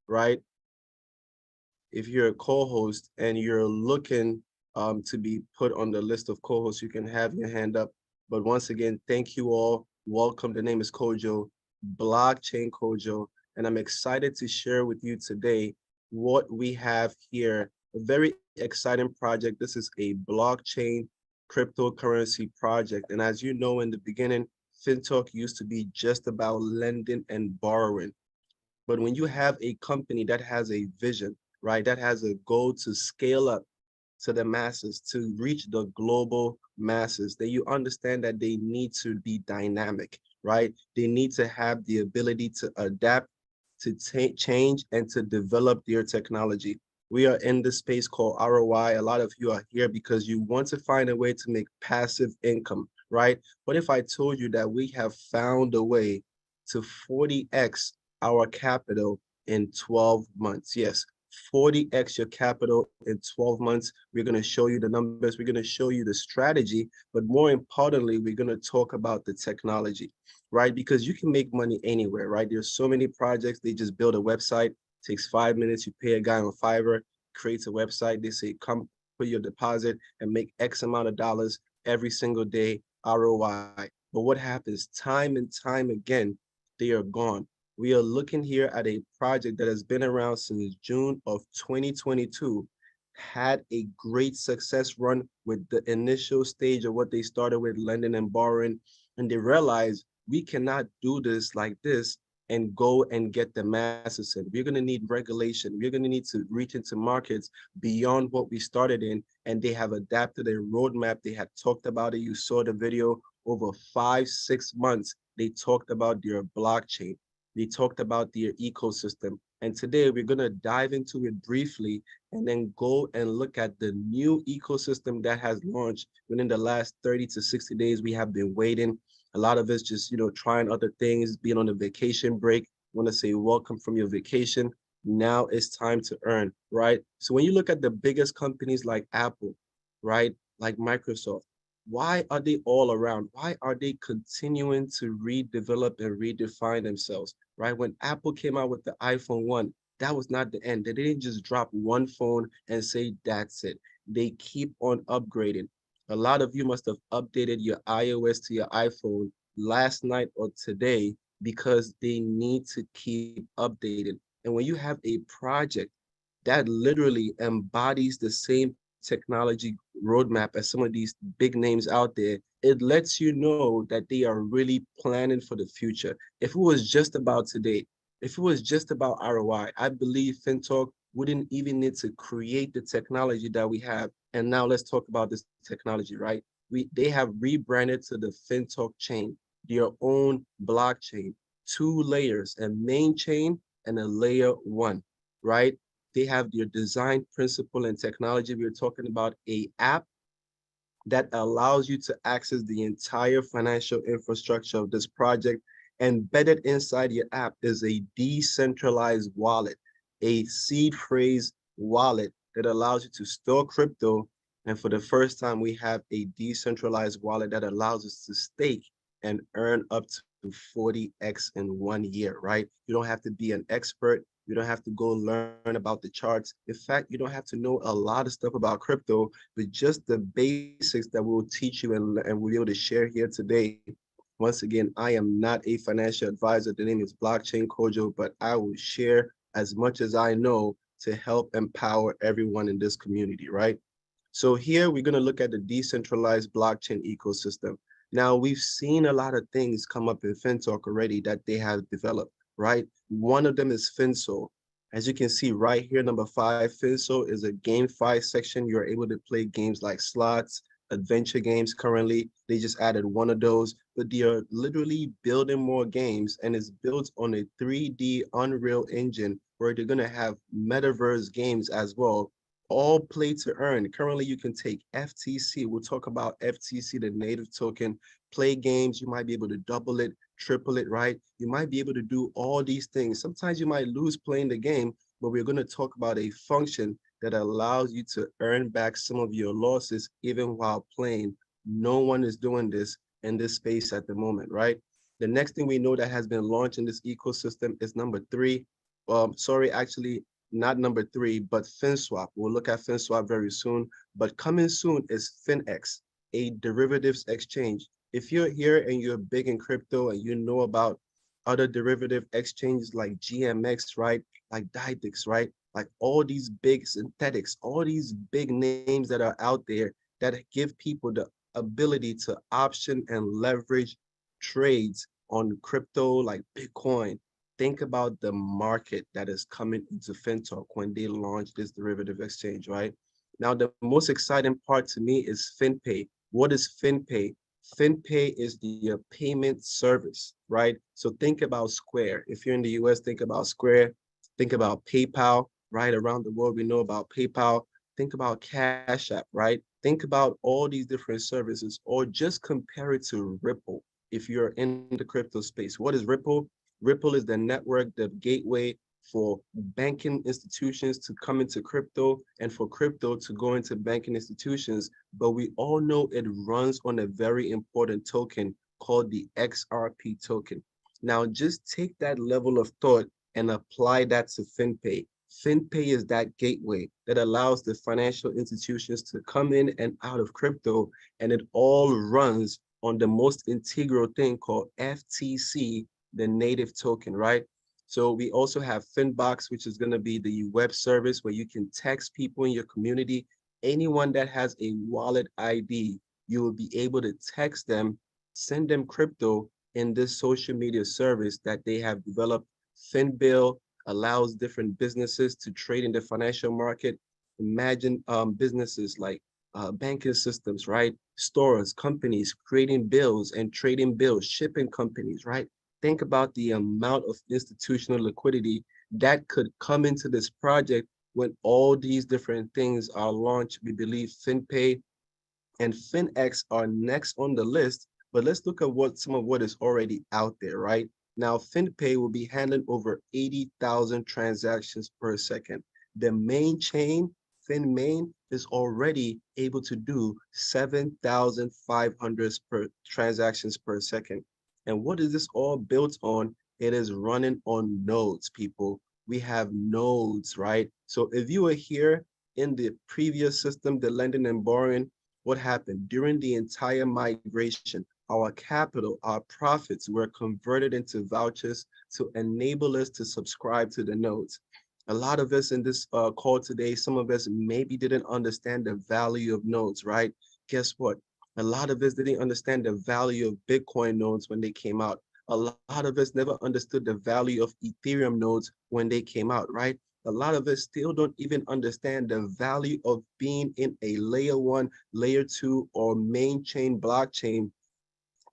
right? If you're a co-host and you're looking to be put on the list of co-hosts, you can have your hand up. But once again, thank you all. Welcome. The name is Kojo, Blockchain Kojo, and I'm excited to share with you today what we have here. A very exciting project. This is a blockchain cryptocurrency project. And as you know, in the beginning, Fintoch used to be just about lending and borrowing. But when you have a company that has a vision, right, that has a goal to scale up to the masses, to reach the global masses, then you understand that they need to be dynamic, right? They need to have the ability to adapt, to change, and to develop their technology. We are in the space called ROI. A lot of you are here because you want to find a way to make passive income, right? What if I told you that we have found a way to 40x our capital in 12 months? Yes, 40x your capital in 12 months. We're going to show you the numbers. We're going to show you the strategy. But more importantly, we're going to talk about the technology, right? Because you can make money anywhere, right? There's so many projects. They just build a website, takes 5 minutes. You pay a guy on Fiverr, creates a website. They say, come put your deposit and make X amount of dollars every single day, ROI. But what happens time and time again, they are gone. We are looking here at a project that has been around since June of 2022, had a great success run with the initial stage of what they started with, lending and borrowing, and they realized we cannot do this like this and go and get the masses in. We're going to need regulation. We're going to need to reach into markets beyond what we started in, and they have adapted a roadmap. They had talked about it. You saw the video over 5, 6 months. They talked about their blockchain. They talked about their ecosystem. And today we're going to dive into it briefly and then go and look at the new ecosystem that has launched within the last 30 to 60 days. We have been waiting. A lot of us just, trying other things, being on a vacation break. Want to say welcome from your vacation. Now it's time to earn, right? So when you look at the biggest companies like Apple, right, like Microsoft, why are they all around? Why are they continuing to redevelop and redefine themselves, right? When Apple came out with the iPhone 1, that was not the end. They didn't just drop one phone and say, that's it. They keep on upgrading. A lot of you must have updated your iOS to your iPhone last night or today because they need to keep updating. And when you have a project that literally embodies the same technology roadmap as some of these big names out there, it lets you know that they are really planning for the future. If it was just about today, if it was just about ROI, I believe Fintoch wouldn't even need to create the technology that we have. And now let's talk about this technology, right? They have rebranded to the Fintoch chain, their own blockchain, 2 layers, a main chain and a layer 1, right? They have their design principle and technology. We're talking about a app that allows you to access the entire financial infrastructure of this project. Embedded inside your app is a decentralized wallet, a seed phrase wallet that allows you to store crypto. And for the first time, we have a decentralized wallet that allows us to stake and earn up to 40x in 1 year, right? You don't have to be an expert. You don't have to go learn about the charts. In fact, you don't have to know a lot of stuff about crypto, but just the basics that we'll teach you and we'll be able to share here today. Once again, I am not a financial advisor. The name is Blockchain Kojo, but I will share as much as I know to help empower everyone in this community, right? So here we're going to look at the decentralized blockchain ecosystem. Now, we've seen a lot of things come up in FinTalk already that they have developed, right? One of them is Finso. As you can see right here, number 5, Finso is a GameFi section. You're able to play games like slots, adventure games currently. They just added one of those, but they are literally building more games, and it's built on a 3D Unreal Engine where they're going to have metaverse games as well, all play to earn. Currently, you can take FTC. We'll talk about FTC, the native token, play games. You might be able to double it, triple it, right? You might be able to do all these things. Sometimes you might lose playing the game, but we're going to talk about a function that allows you to earn back some of your losses even while playing. No one is doing this in this space at the moment, right? The next thing we know that has been launched in this ecosystem is number 3, Sorry, actually not number three, but FinSwap. We'll look at FinSwap very soon. But coming soon is FinX, a derivatives exchange. If you're here and you're big in crypto and you know about other derivative exchanges like GMX, right? Like Dydix, right? Like all these big synthetics, all these big names that are out there that give people the ability to option and leverage trades on crypto like Bitcoin. Think about the market that is coming into Fintoch when they launch this derivative exchange, right? Now, the most exciting part to me is FinPay. What is FinPay? FinPay is the payment service, right? So think about Square. If you're in the US, think about Square. Think about PayPal, right? Around the world, we know about PayPal. Think about Cash App, right? Think about all these different services, or just compare it to Ripple. If you're in the crypto space, what is Ripple? Ripple is the network, the gateway for banking institutions to come into crypto and for crypto to go into banking institutions. But we all know it runs on a very important token called the XRP token. Now, just take that level of thought and apply that to FinPay. FinPay is that gateway that allows the financial institutions to come in and out of crypto, and it all runs on the most integral thing called FTC, the native token, right? So we also have Finbox, which is going to be the web service where you can text people in your community. Anyone that has a wallet ID, you will be able to text them, send them crypto in this social media service that they have developed. Finbill allows different businesses to trade in the financial market. Imagine businesses like banking systems, right? Stores, companies creating bills and trading bills, shipping companies, right? Think about the amount of institutional liquidity that could come into this project when all these different things are launched. We believe FinPay and FinX are next on the list, but let's look at what some of what is already out there, right? Now, FinPay will be handling over 80,000 transactions per second. The main chain, FinMain, is already able to do 7,500 per transactions per second. And what is this all built on? It is running on nodes, people. We have nodes, right? So if you were here in the previous system, the lending and borrowing, what happened during the entire migration? Our capital, our profits were converted into vouchers to enable us to subscribe to the nodes. A lot of us in this call today, some of us maybe didn't understand the value of nodes, right? Guess what? A lot of us didn't understand the value of Bitcoin nodes when they came out. A lot of us never understood the value of Ethereum nodes when they came out, right? A lot of us still don't even understand the value of being in a layer one, layer two, or main chain blockchain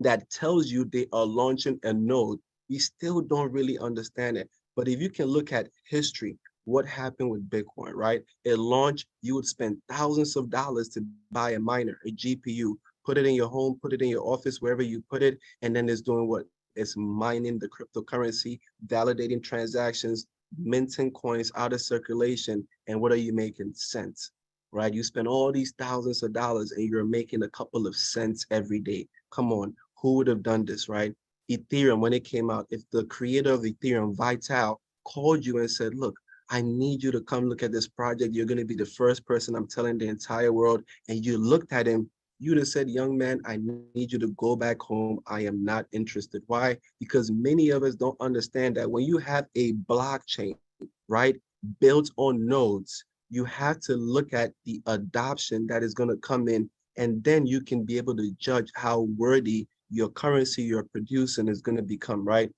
that tells you they are launching a node. We still don't really understand it. But if you can look at history, what happened with Bitcoin, right? It launched, you would spend thousands of dollars to buy a miner, a GPU, put it in your home, put it in your office, wherever you put it, and then it's doing what? It's mining the cryptocurrency, validating transactions, minting coins out of circulation, and what are you making? Cents, right? You spend all these thousands of dollars and you're making a couple of cents every day. Come on, who would have done this, right? Ethereum, when it came out, if the creator of Ethereum, Vital, called you and said, look, I need you to come look at this project. You're going to be the first person I'm telling the entire world. And you looked at him, you'd have said, young man, I need you to go back home. I am not interested. Why? Because many of us don't understand that when you have a blockchain, right, built on nodes, you have to look at the adoption that is going to come in, and then you can be able to judge how worthy your currency you're producing is going to become, right?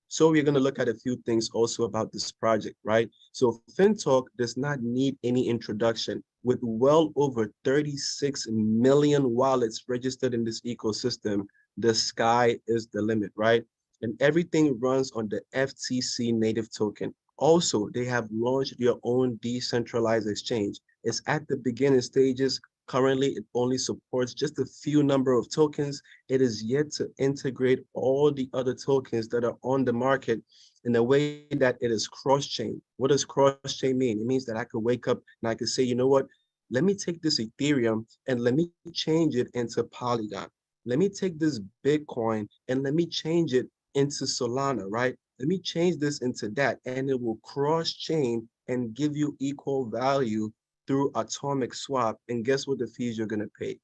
So we're going to look at a few things also about this project, right? So Fintalk does not need any introduction. With well over 36 million wallets registered in this ecosystem, the sky is the limit, right? And everything runs on the FTC native token. Also, they have launched their own decentralized exchange. It's at the beginning stages. Currently, it only supports just a few number of tokens. It is yet to integrate all the other tokens that are on the market in a way that it is cross-chain. What does cross-chain mean? It means that I could wake up and I could say, you know what? Let me take this Ethereum and let me change it into Polygon. Let me take this Bitcoin and let me change it into Solana, right? let me change this into that, and it will cross chain and give you equal value through atomic swap. And guess what the fees you're going to pay?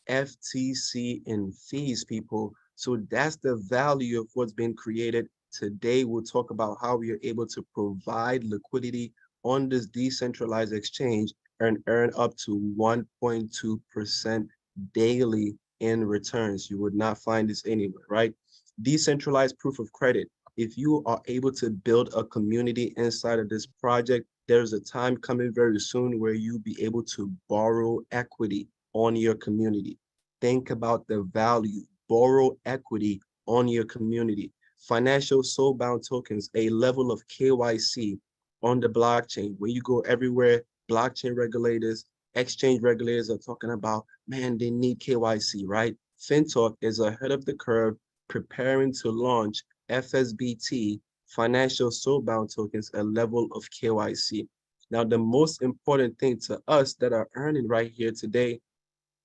FTC in fees, people. So that's the value of what's been created. Today, we'll talk about how we are able to provide liquidity on this decentralized exchange and earn up to 1.2% daily in returns. You would not find this anywhere, right? Decentralized proof of credit. If you are able to build a community inside of this project, there's a time coming very soon where you'll be able to borrow equity on your community. Think about the value, borrow equity on your community. Financial soulbound tokens, a level of KYC on the blockchain. When you go everywhere, blockchain regulators, exchange regulators are talking about, man, they need KYC, right? Fintoch is ahead of the curve, preparing to launch FSBT, financial soulbound tokens, a level of KYC. Now, the most important thing to us that are earning right here today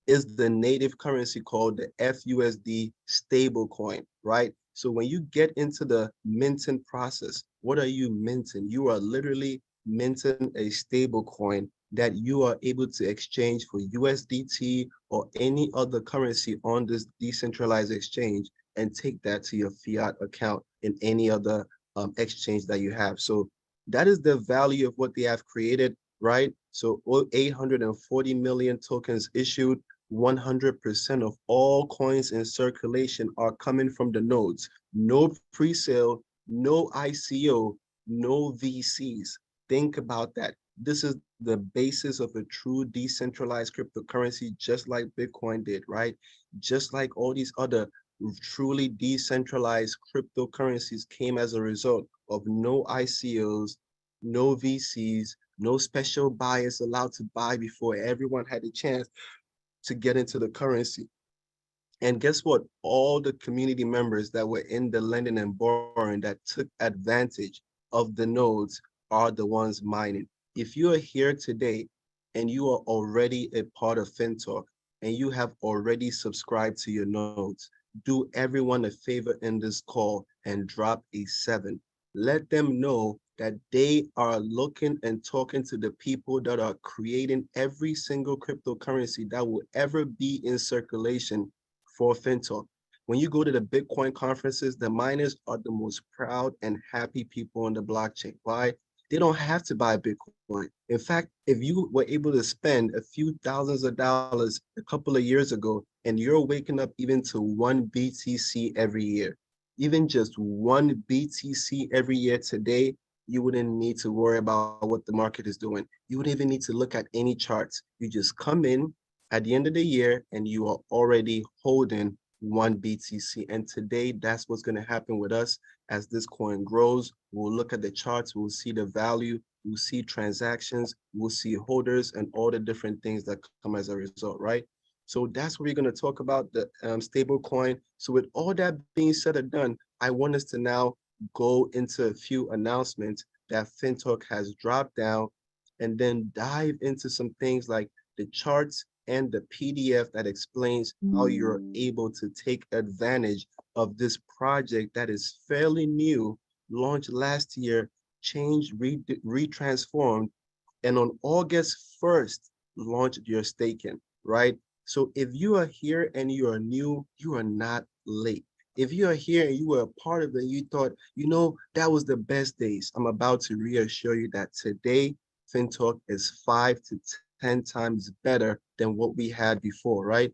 is the native currency called the FUSD stablecoin, right? So when you get into the minting process, what are you minting? You are literally minting a stable coin that you are able to exchange for USDT or any other currency on this decentralized exchange and take that to your fiat account in any other exchange that you have. So that is the value of what they have created, right? So 840 million tokens issued, 100% of all coins in circulation are coming from the nodes. No pre-sale, no ICO, no VCs. Think about that. This is the basis of a true decentralized cryptocurrency, just like Bitcoin did, right? Just like all these other truly decentralized cryptocurrencies came as a result of no ICOs, no VCs, no special buyers allowed to buy before everyone had a chance to get into the currency. And guess what? All the community members that were in the lending and borrowing that took advantage of the nodes are the ones mining. If you are here today and you are already a part of Fintoch and you have already subscribed to your nodes, do everyone a favor in this call and drop a 7. Let them know that they are looking and talking to the people that are creating every single cryptocurrency that will ever be in circulation for Fintoch. When you go to the Bitcoin conferences, the miners are the most proud and happy people on the blockchain. Why? They don't have to buy Bitcoin. In fact, if you were able to spend a few thousands of dollars a couple of years ago and you're waking up even to 1 BTC every year, even just 1 BTC every year today, you wouldn't need to worry about what the market is doing. You wouldn't even need to look at any charts. You just come in at the end of the year and you are already holding 1 BTC. And today, that's what's going to happen with us as this coin grows. We'll look at the charts, we'll see the value, we'll see transactions, we'll see holders and all the different things that come as a result, right? So that's what we're going to talk about, the stable coin. So with all that being said and done, I want us to now go into a few announcements that Fintoch has dropped down and then dive into some things like the charts and the PDF that explains how you're able to take advantage of this project that is fairly new, launched last year, changed, retransformed, and on August 1st, launched your staking, right? So if you are here and you are new, you are not late. If you are here and you were a part of it, you thought, that was the best days. I'm about to reassure you that today, Fintoch is 5 to 10 times better than what we had before, right?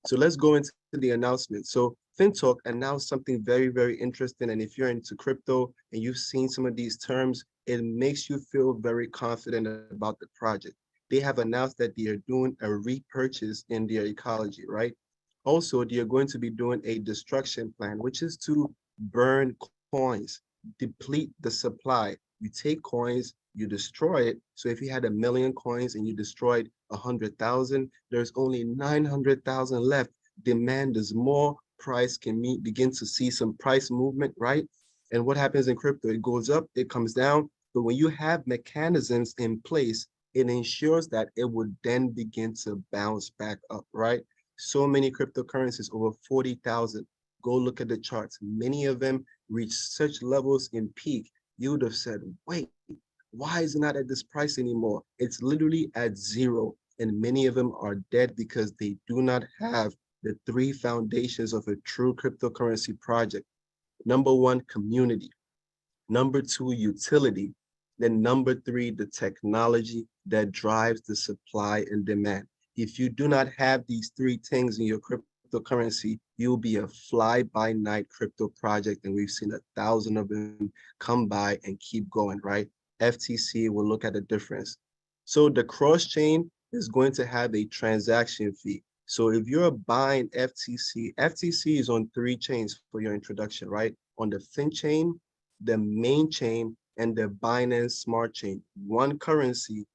So let's go into the announcement. So Fintoch announced something very, very interesting. And if you're into crypto and you've seen some of these terms, it makes you feel very confident about the project. They have announced that they are doing a repurchase in their ecology, right? Also, they are going to be doing a destruction plan, which is to burn coins, deplete the supply. You take coins, you destroy it. So if you had 1 million coins and you destroyed 100,000, there's only 900,000 left. Demand is more, price can begin to see some price movement, right? And what happens in crypto? It goes up, it comes down. But when you have mechanisms in place, it ensures that it would then begin to bounce back up, right? So many cryptocurrencies, over 40,000. Go look at the charts. Many of them reached such levels in peak, you would have said, wait, why is it not at this price anymore? It's literally at zero. And many of them are dead because they do not have the three foundations of a true cryptocurrency project. Number one, community. Number two, utility. Then number three, the technology that drives the supply and demand. If you do not have these three things in your cryptocurrency, you'll be a fly-by-night crypto project. And we've seen 1,000 of them come by and keep going, right? FTC will look at the difference. So the cross-chain is going to have a transaction fee. So if you're buying FTC, FTC is on three chains for your introduction, right? On the Finchain, the main chain, and the Binance Smart Chain. One currency,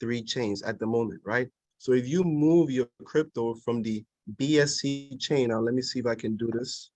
three chains at the moment, right? So if you move your crypto from the BSC chain, now let me see if I can do this.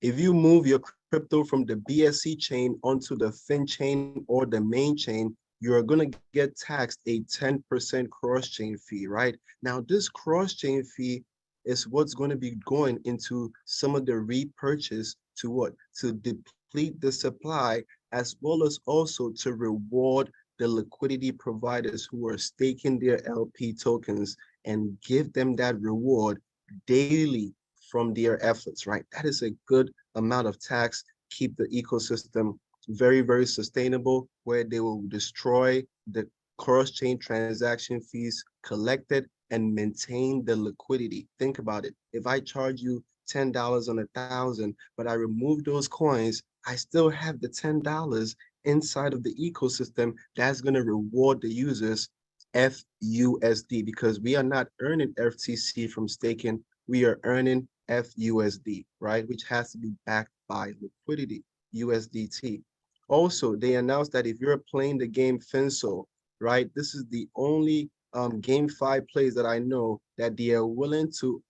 If you move your crypto from the BSC chain onto the Fin chain or the main chain, you're going to get taxed a 10% cross-chain fee, right? Now, this cross-chain fee is what's going to be going into some of the repurchase to what? To deplete the supply, as well as also to reward the liquidity providers who are staking their LP tokens and give them that reward daily from their efforts, right? That is a good amount of tax, keep the ecosystem very, very sustainable, where they will destroy the cross-chain transaction fees collected and maintain the liquidity. Think about it. If I charge you $10 on 1,000, but I remove those coins, I still have the $10 inside of the ecosystem that's going to reward the users FUSD, because we are not earning FTC from staking, we are earning FUSD, right? Which has to be backed by liquidity, USDT. Also, they announced that if you're playing the game Finso, right, this is the only GameFi plays that I know that they are willing to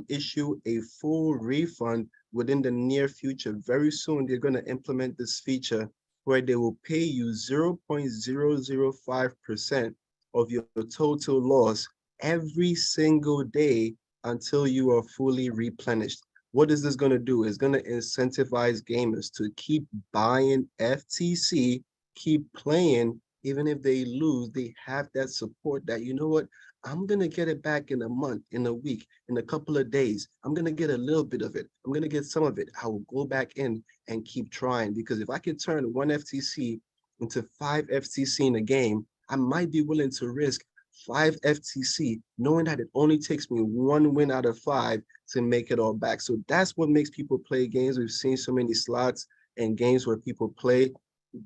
issue a full refund within the near future. Very soon, they're going to implement this feature where they will pay you 0.005% of your total loss every single day until you are fully replenished. What is this going to do? It's going to incentivize gamers to keep buying FTC, keep playing, even if they lose, they have that support that, you know what, I'm going to get it back in a month, in a week, in a couple of days. I'm going to get a little bit of it. I'm going to get some of it. I will go back in and keep trying, because if I can turn one FTC into five FTC in a game, I might be willing to risk five FTC, knowing that it only takes me one win out of five to make it all back. So that's what makes people play games. We've seen so many slots and games where people play,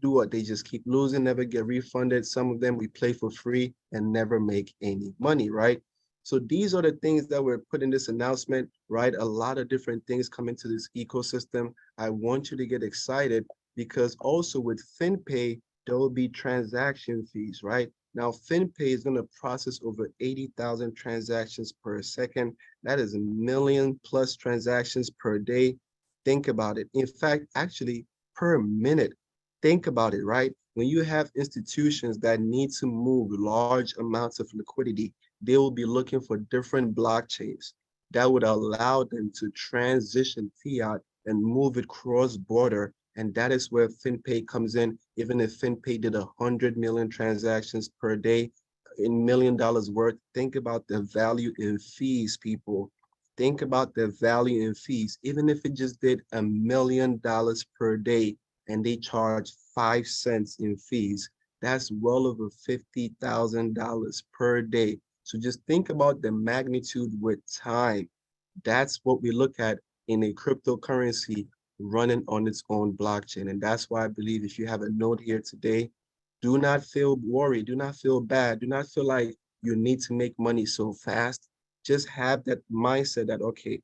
do what? They just keep losing, never get refunded. Some of them we play for free and never make any money, right? So these are the things that were put in this announcement, right? A lot of different things come into this ecosystem. I want you to get excited, because also with FinPay, there will be transaction fees, right? Now, FinPay is going to process over 80,000 transactions per second. That is a million plus transactions per day. Think about it. In fact, actually, per minute. Think about it, right? When you have institutions that need to move large amounts of liquidity, they will be looking for different blockchains that would allow them to transition fiat and move it cross-border. And that is where FinPay comes in. Even if FinPay did 100 million transactions per day in $1 million worth, think about the value in fees, people. Think about the value in fees. Even if it just did $1 million per day and they charge 5 cents in fees, that's well over $50,000 per day. So just think about the magnitude with time. That's what we look at in a cryptocurrency running on its own blockchain. And that's why I believe if you have a node here today, do not feel worried, do not feel bad, do not feel like you need to make money so fast. Just have that mindset that, okay,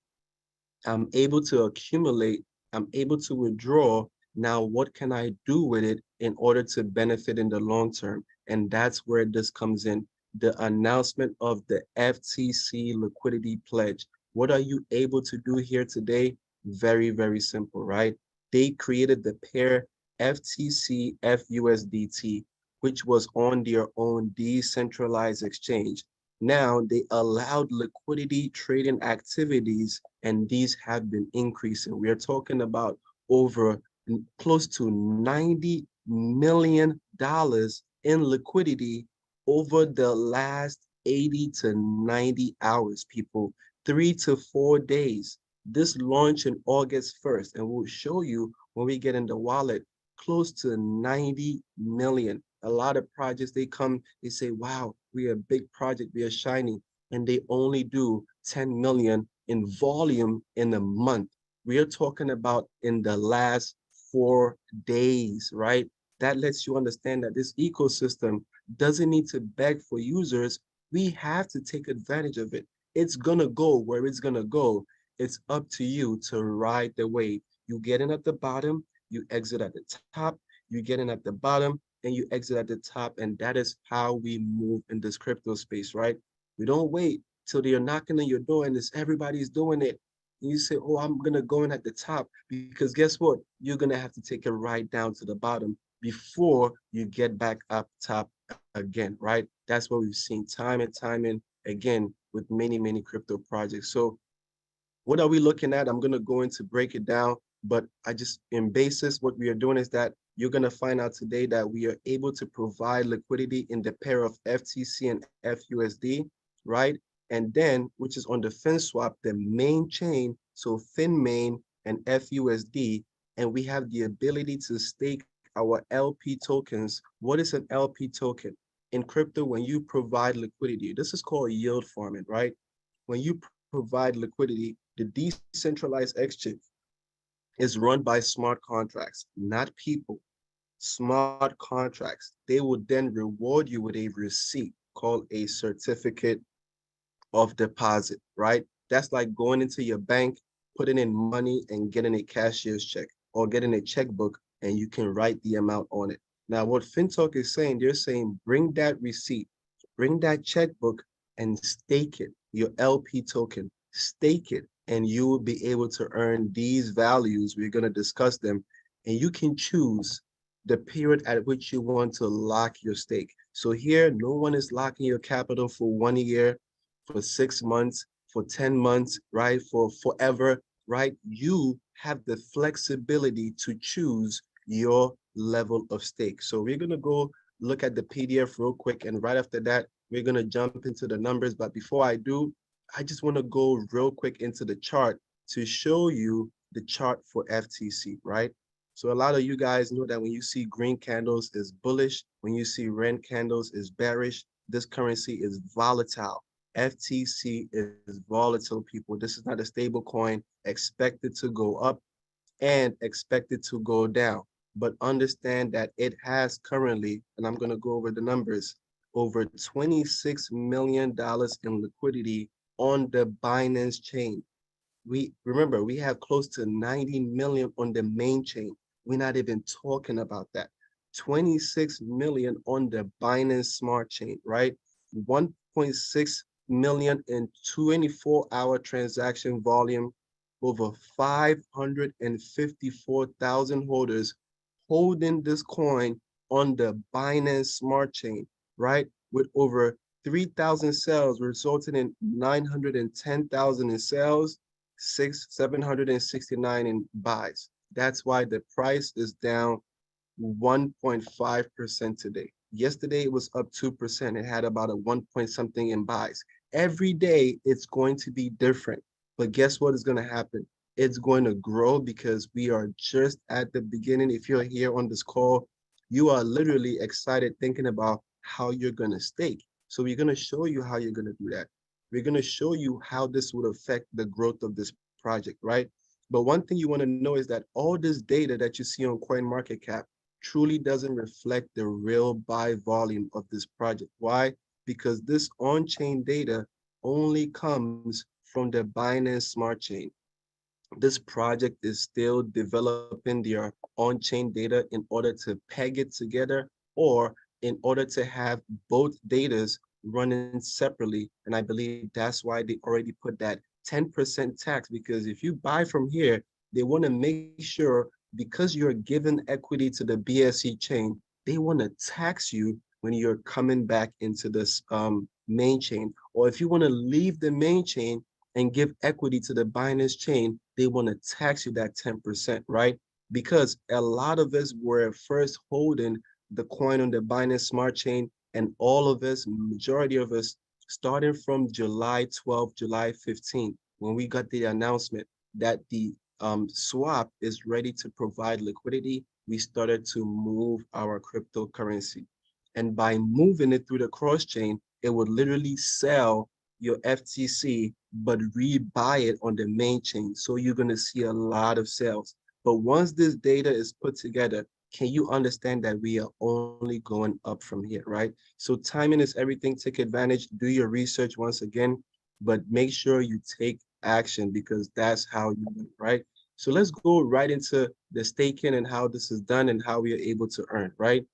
I'm able to accumulate, I'm able to withdraw. Now, what can I do with it in order to benefit in the long term? And that's where this comes in. The announcement of the FTC liquidity pledge. What are you able to do here today? Very, very simple, right? They created the pair FTC FUSDT, which was on their own decentralized exchange. Now they allowed liquidity trading activities, and these have been increasing. We are talking about over close to $90 million in liquidity over the last 80 to 90 hours, people, 3 to 4 days. This launched in August 1st, and we'll show you when we get in the wallet, close to 90 million. A lot of projects, they come, they say, wow, we are a big project, we are shiny, and they only do 10 million in volume in a month. We are talking about in the last 4 days, right? That lets you understand that this ecosystem doesn't need to beg for users. We have to take advantage of it. It's gonna go where it's gonna go. It's up to you to ride the wave. You get in at the bottom, you exit at the top, you get in at the bottom, and you exit at the top. And that is how we move in this crypto space, right? We don't wait till they're knocking on your door and everybody's doing it. And you say, oh, I'm gonna go in at the top, because guess what? You're gonna have to take it right down to the bottom before you get back up top again, right? That's what we've seen time and time and again with many, many crypto projects. So what are we looking at? I'm going to go into break it down, but I just, in basis, what we are doing is that you're going to find out today that we are able to provide liquidity in the pair of FTC and FUSD, right? And then, which is on the FinSwap, the main chain, so FinMain and FUSD, and we have the ability to stake our LP tokens. What is an LP token? In crypto, when you provide liquidity, this is called yield farming, right? When you provide liquidity, the decentralized exchange is run by smart contracts, not people. Smart contracts. They will then reward you with a receipt called a certificate of deposit, right? That's like going into your bank, putting in money and getting a cashier's check or getting a checkbook, and you can write the amount on it. Now, what Fintoch is saying, they're saying bring that receipt, bring that checkbook and stake it, your LP token, stake it, and you will be able to earn these values. We're going to discuss them, and you can choose the period at which you want to lock your stake. So here, no one is locking your capital for 1 year, for 6 months, for 10 months, right? For forever, right? You have the flexibility to choose your level of stake. So we're going to go look at the PDF real quick. And right after that, we're going to jump into the numbers. But before I do, I just want to go real quick into the chart to show you the chart for FTC, right? So a lot of you guys know that when you see green candles is bullish, when you see red candles is bearish, this currency is volatile. FTC is volatile, people. This is not a stable coin expected to go up and expected to go down. But understand that it has currently, and I'm going to go over the numbers, over $26 million in liquidity on the Binance chain. We remember we have close to 90 million on the main chain. We're not even talking about that. 26 million on the Binance Smart Chain, right? 1.6 million in 24-hour transaction volume, over 554,000 holders holding this coin on the Binance Smart Chain, right? With over 3,000 sales resulting in 910,000 in sales, 769 in buys. That's why the price is down 1.5% today. Yesterday it was up 2%. It had about a 1 point something in buys. Every day it's going to be different. But guess what is going to happen? It's going to grow because we are just at the beginning. If you're here on this call, you are literally excited thinking about how you're going to stake. So we're going to show you how you're going to do that. We're going to show you how this would affect the growth of this project, right? But one thing you want to know is that all this data that you see on CoinMarketCap truly doesn't reflect the real buy volume of this project. Why? Because this on-chain data only comes from the Binance Smart Chain. This project is still developing their on-chain data in order to peg it together or in order to have both datas running separately. And I believe that's why they already put that 10% tax, because if you buy from here, they want to make sure because you're given equity to the BSC chain, they want to tax you when you're coming back into this main chain. Or if you want to leave the main chain and give equity to the Binance chain, they want to tax you that 10%, right? Because a lot of us were first holding the coin on the Binance Smart Chain, and all of us, majority of us, starting from July 12th, July 15th, when we got the announcement that the swap is ready to provide liquidity, we started to move our cryptocurrency. And by moving it through the cross chain, it would literally sell your FTC, but rebuy it on the main chain. So you're going to see a lot of sales. But once this data is put together, can you understand that we are only going up from here, right? So timing is everything. Take advantage, do your research once again, but make sure you take action because that's how you win, right? So let's go right into the staking and how this is done and how we are able to earn, right?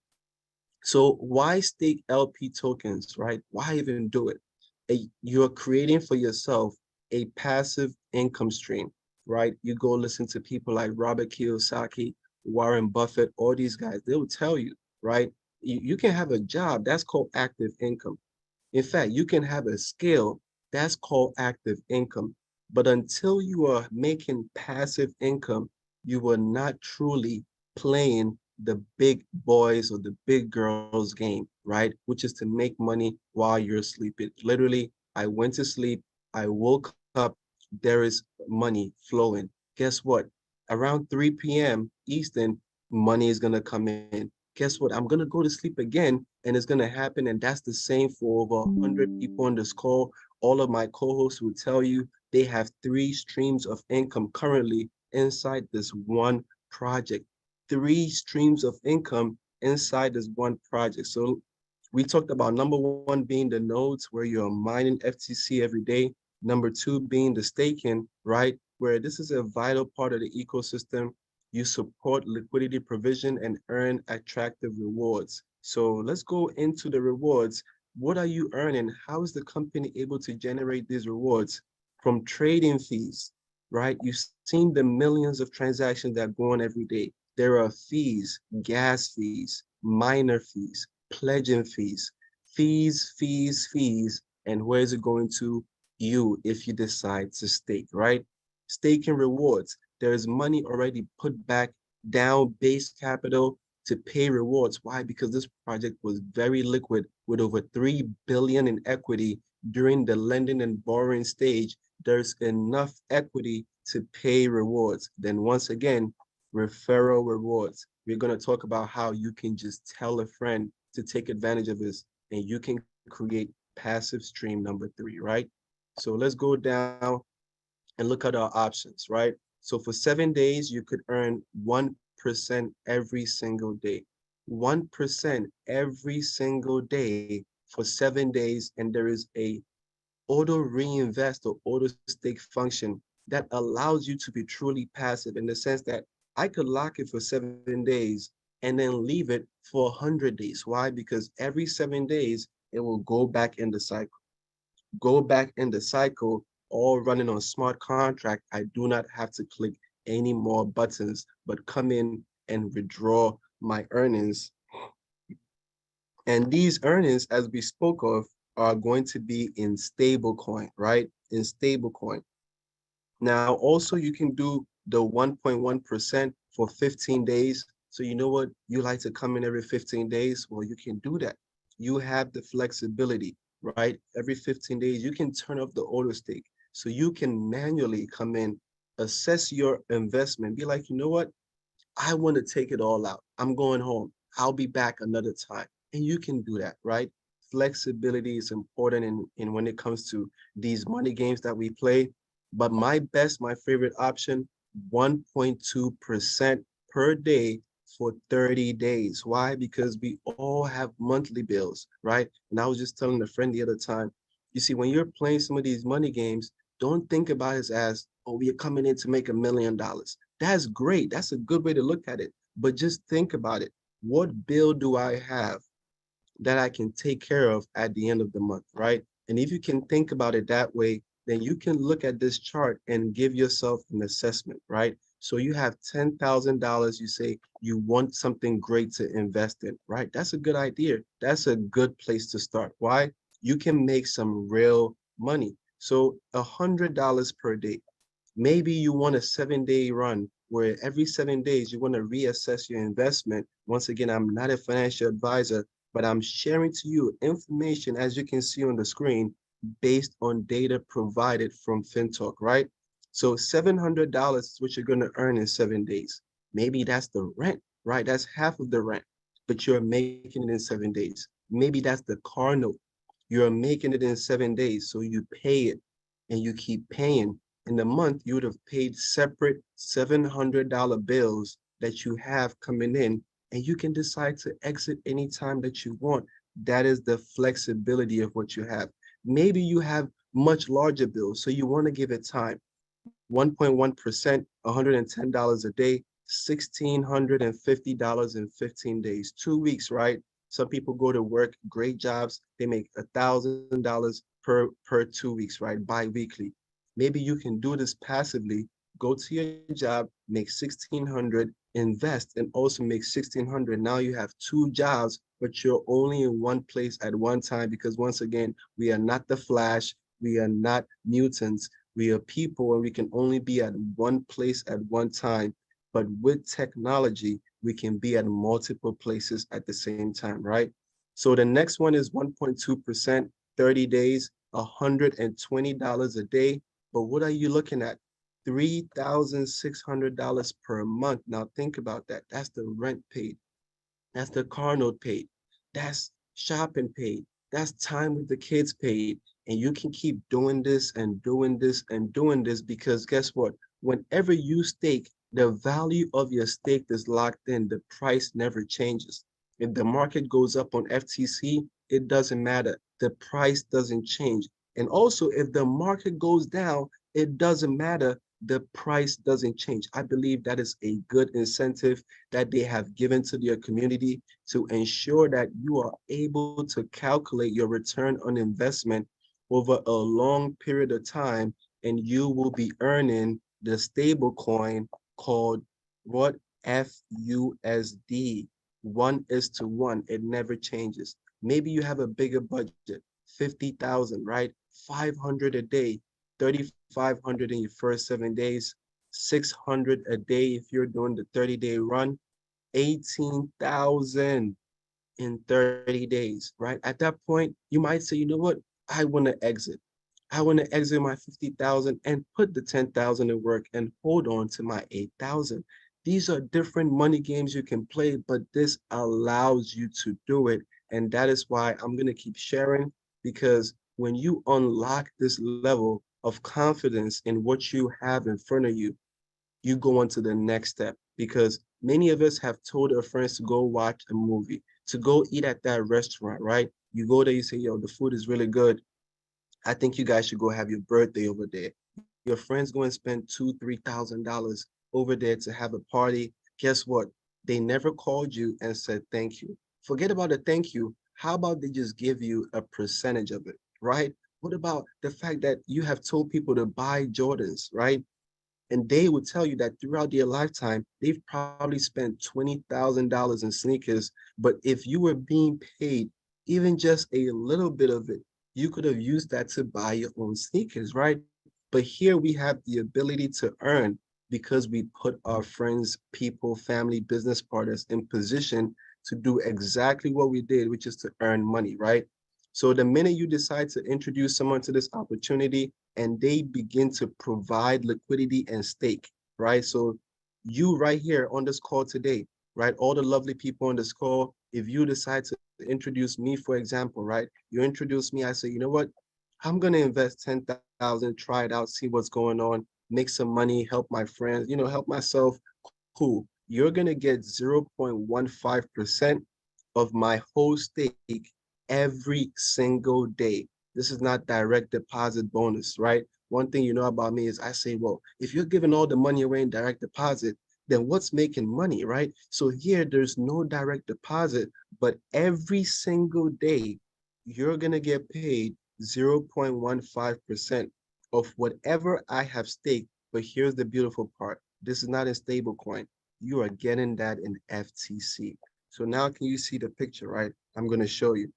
So why stake LP tokens, right? Why even do it? You're creating for yourself a passive income stream, right? You go listen to people like Robert Kiyosaki, Warren Buffett, all these guys, they will tell you, right? You can have a job, that's called active income. In fact, you can have a skill that's called active income. But until you are making passive income, you are not truly playing the big boys or the big girls game, right? Which is to make money while you're sleeping. Literally, I went to sleep, I woke up, there is money flowing. Guess what? Around 3 p.m. Eastern, money is going to come in. Guess what? I'm going to go to sleep again and it's going to happen. And that's the same for over 100 people on this call. All of my co-hosts will tell you they have 3 streams of income currently inside this one project. 3 streams of income inside this one project. So we talked about number one being the nodes where you're mining FTC every day. Number two being the staking, right? Where this is a vital part of the ecosystem. You support liquidity provision and earn attractive rewards. So let's go into the rewards. What are you earning? How is the company able to generate these rewards? From trading fees, right? You've seen the millions of transactions that go on every day. There are fees, gas fees, minor fees, pledging fees, fees, and where is it going to? You if you decide to stake, right? Staking rewards. There is money already put back down base capital to pay rewards. Why? Because this project was very liquid with over 3 billion in equity during the lending and borrowing stage. There's enough equity to pay rewards. Then once again, referral rewards. We're going to talk about how you can just tell a friend to take advantage of this and you can create passive stream number 3, right? So let's go down and look at our options, right? So for 7 days, you could earn 1% every single day. 1% every single day for 7 days. And there is a auto reinvest or auto stake function that allows you to be truly passive in the sense that I could lock it for 7 days and then leave it for 100 days. Why? Because every 7 days, it will go back in the cycle. Go back in the cycle, all running on smart contract. I do not have to click any more buttons, but come in and withdraw my earnings. And these earnings, as we spoke of, are going to be in stable coin, right? In stable coin. Now, also you can do the 1.1% for 15 days. So you know what? You like to come in every 15 days? Well, you can do that. You have the flexibility, right? Every 15 days, you can turn off the auto stake. So you can manually come in, assess your investment, be like, you know what? I want to take it all out. I'm going home. I'll be back another time. And you can do that, right? Flexibility is important in when it comes to these money games that we play. But my favorite option, 1.2% per day for 30 days. Why? Because we all have monthly bills, right? And I was just telling a friend the other time, you see, when you're playing some of these money games, don't think about it as, oh, we are coming in to make $1 million. That's great. That's a good way to look at it. But just think about it. What bill do I have that I can take care of at the end of the month, right? And if you can think about it that way, then you can look at this chart and give yourself an assessment, right? So you have $10,000. You say you want something great to invest in, right? That's a good idea. That's a good place to start. Why? You can make some real money. So $100 per day. Maybe you want a 7-day run where every 7 days you want to reassess your investment. Once again, I'm not a financial advisor, but I'm sharing to you information, as you can see on the screen, based on data provided from Fintoch, right? So $700 is what you're going to earn in 7 days. Maybe that's the rent, right? That's half of the rent, but you're making it in 7 days. Maybe that's the car note. You're making it in 7 days, so you pay it and you keep paying. In the month, you would have paid separate $700 bills that you have coming in, and you can decide to exit anytime that you want. That is the flexibility of what you have. Maybe you have much larger bills, so you want to give it time. 1.1%, $110 a day, $1,650 in 15 days, 2 weeks, right? Some people go to work, great jobs, they make $1,000 per 2 weeks, right? Bi-weekly. Maybe you can do this passively, go to your job, make 1,600, invest, and also make 1,600. Now you have two jobs, but you're only in one place at one time because once again, we are not the Flash, we are not mutants. We are people and we can only be at one place at one time. But with technology, we can be at multiple places at the same time, right? So the next one is 1.2%, 30 days, $120 a day. But what are you looking at? $3,600 per month. Now think about that. That's the rent paid. That's the car note paid. That's shopping paid. That's time with the kids paid. And you can keep doing this and doing this and doing this because guess what? Whenever you stake, the value of your stake is locked in. The price never changes. If the market goes up on FTC, it doesn't matter. The price doesn't change. And also, if the market goes down, it doesn't matter. The price doesn't change. I believe that is a good incentive that they have given to their community to ensure that you are able to calculate your return on investment over a long period of time, and you will be earning the stable coin called what? FUSD. 1:1. It never changes. Maybe you have a bigger budget, 50,000, right? 500 a day, 3,500 in your first 7 days, 600 a day if you're doing the 30-day run, 18,000 in 30 days, right? At that point, you might say, you know what? I want to exit. I want to exit my 50,000 and put the 10,000 to work and hold on to my 8,000. These are different money games you can play, but this allows you to do it. And that is why I'm going to keep sharing because when you unlock this level of confidence in what you have in front of you go on to the next step because many of us have told our friends to go watch a movie, to go eat at that restaurant, right? You go there, you say, yo, the food is really good. I think you guys should go have your birthday over there. Your friends go and spend $2,000, $3,000 over there to have a party. Guess what? They never called you and said thank you. Forget about a thank you. How about they just give you a percentage of it, right? What about the fact that you have told people to buy Jordans, right? And they would tell you that throughout their lifetime, they've probably spent $20,000 in sneakers. But if you were being paid even just a little bit of it, you could have used that to buy your own sneakers, right? But here we have the ability to earn because we put our friends, people, family, business partners in position to do exactly what we did, which is to earn money, right? So the minute you decide to introduce someone to this opportunity and they begin to provide liquidity and stake, right? So you right here on this call today, right? All the lovely people on this call, if you decide to introduce me, for example, right? You introduce me, I say, you know what? I'm gonna invest 10,000, try it out, see what's going on, make some money, help my friends, help myself. Cool. You're gonna get 0.15% of my whole stake every single day. This is not direct deposit bonus, right? One thing you know about me is I say, well, if you're giving all the money away in direct deposit, then what's making money, right? So here, there's no direct deposit, but every single day, you're going to get paid 0.15% of whatever I have staked. But here's the beautiful part. This is not in stable coin. You are getting that in FTC. So now can you see the picture, right? I'm going to show you.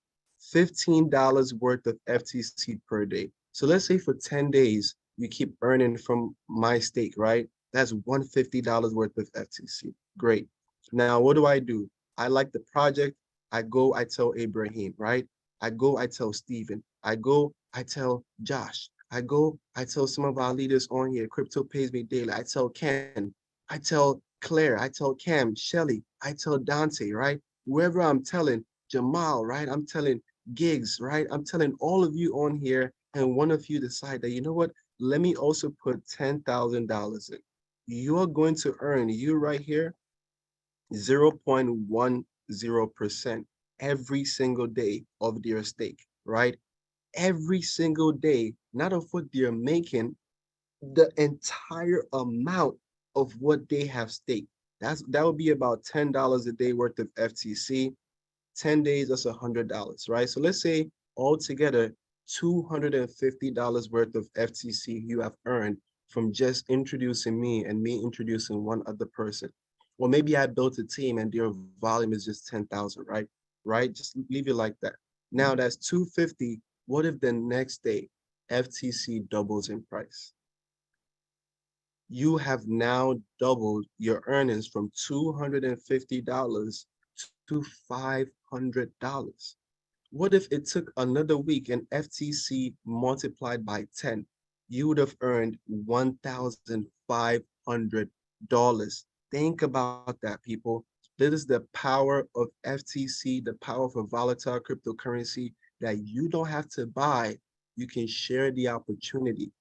$15 worth of FTC per day. So let's say for 10 days, you keep earning from my stake, right? That's $150 worth of FTC. Great. Now, what do? I like the project. I go, I tell Abraham, right? I go, I tell Stephen. I go, I tell Josh. I go, I tell some of our leaders on here, Crypto Pays Me Daily. I tell Ken. I tell Claire. I tell Cam, Shelly. I tell Dante, right? Whoever I'm telling, Jamal, right? I'm telling Gigs, right? I'm telling all of you on here, and one of you decide that, you know what? Let me also put $10,000 in. You are going to earn, you right here, 0.10% every single day of their stake, right? Every single day, not of what they're making, the entire amount of what they have staked. That would be about $10 a day worth of FTC. 10 days, that's $100, right? So let's say altogether $250 worth of FTC you have earned from just introducing me and me introducing one other person. Or maybe I built a team and their volume is just 10,000, right? Right? Just leave it like that. Now that's 250. What if the next day FTC doubles in price? You have now doubled your earnings from $250 to $500. What if it took another week and FTC multiplied by 10? You would have earned $1,500. Think about that, people. This is the power of FTC, the power of a volatile cryptocurrency that you don't have to buy. You can share the opportunity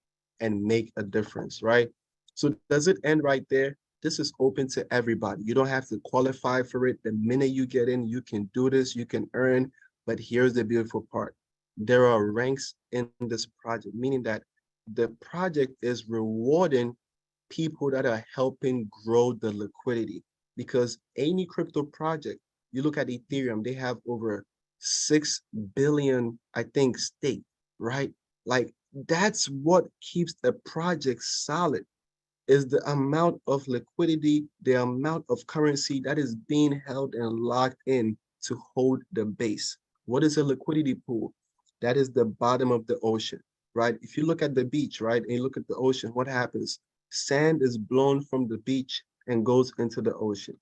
and make a difference, right? So does it end right there? This is open to everybody. You don't have to qualify for it. The minute you get in, you can do this, you can earn. But here's the beautiful part. There are ranks in this project, meaning that the project is rewarding people that are helping grow the liquidity. Because any crypto project, you look at Ethereum, they have over 6 billion, I think, stake, right? Like that's what keeps the project solid is the amount of liquidity, the amount of currency that is being held and locked in to hold the base. What is a liquidity pool? That is the bottom of the ocean, right? If you look at the beach, right, and you look at the ocean, what happens? Sand is blown from the beach and goes into the ocean.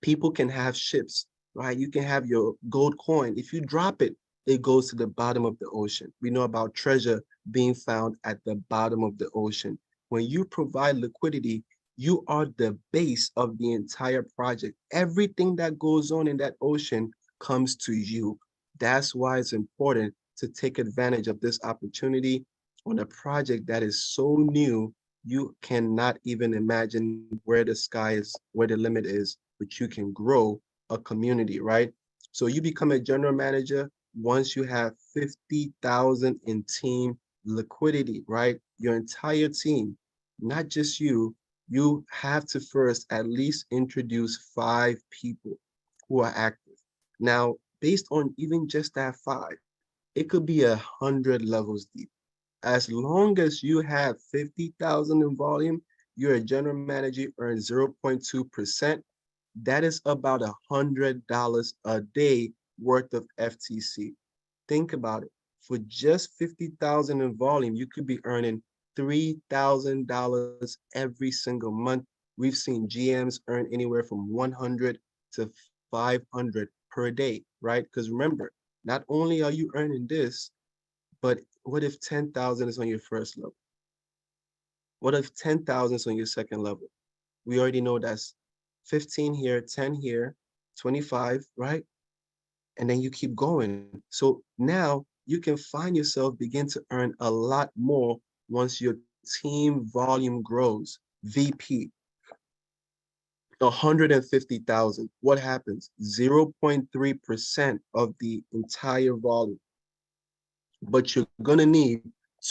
People can have ships, right? You can have your gold coin. If you drop it, it goes to the bottom of the ocean. We know about treasure being found at the bottom of the ocean. When you provide liquidity, you are the base of the entire project. Everything that goes on in that ocean comes to you. That's why it's important to take advantage of this opportunity on a project that is so new, you cannot even imagine where the sky is, where the limit is, but you can grow a community, right? So you become a general manager once you have 50,000 in team liquidity, right? Your entire team, not just you have to first at least introduce 5 people who are active. Now, based on even just that 5, it could be 100 levels deep. As long as you have 50,000 in volume, you're a general manager, earn 0.2%. That is about $100 a day worth of FTC. Think about it. For just 50,000 in volume, you could be earning $3,000 every single month. We've seen GMs earn anywhere from 100 to 500 per day, right? Because remember, not only are you earning this, but what if 10,000 is on your first level? What if 10,000 is on your second level? We already know that's 15 here, 10 here, 25, right? And then you keep going. So now you can find yourself begin to earn a lot more once your team volume grows. VP, 150,000. What happens? 0.3% of the entire volume. But you're going to need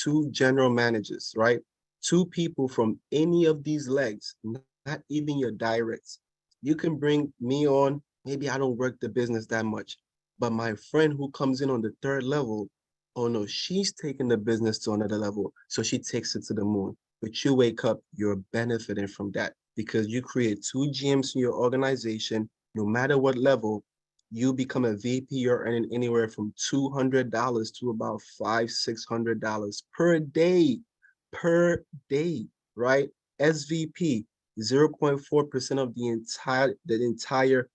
2 general managers, right? 2 people from any of these legs, not even your directs. You can bring me on. Maybe I don't work the business that much, but my friend who comes in on the 3rd level, oh no, she's taking the business to another level. So she takes it to the moon. but you wake up, you're benefiting from that because you create two GMs in your organization, no matter what level, you become a VP, you're earning anywhere from $200 to about $600 per day, right? SVP, 0.4% of the entire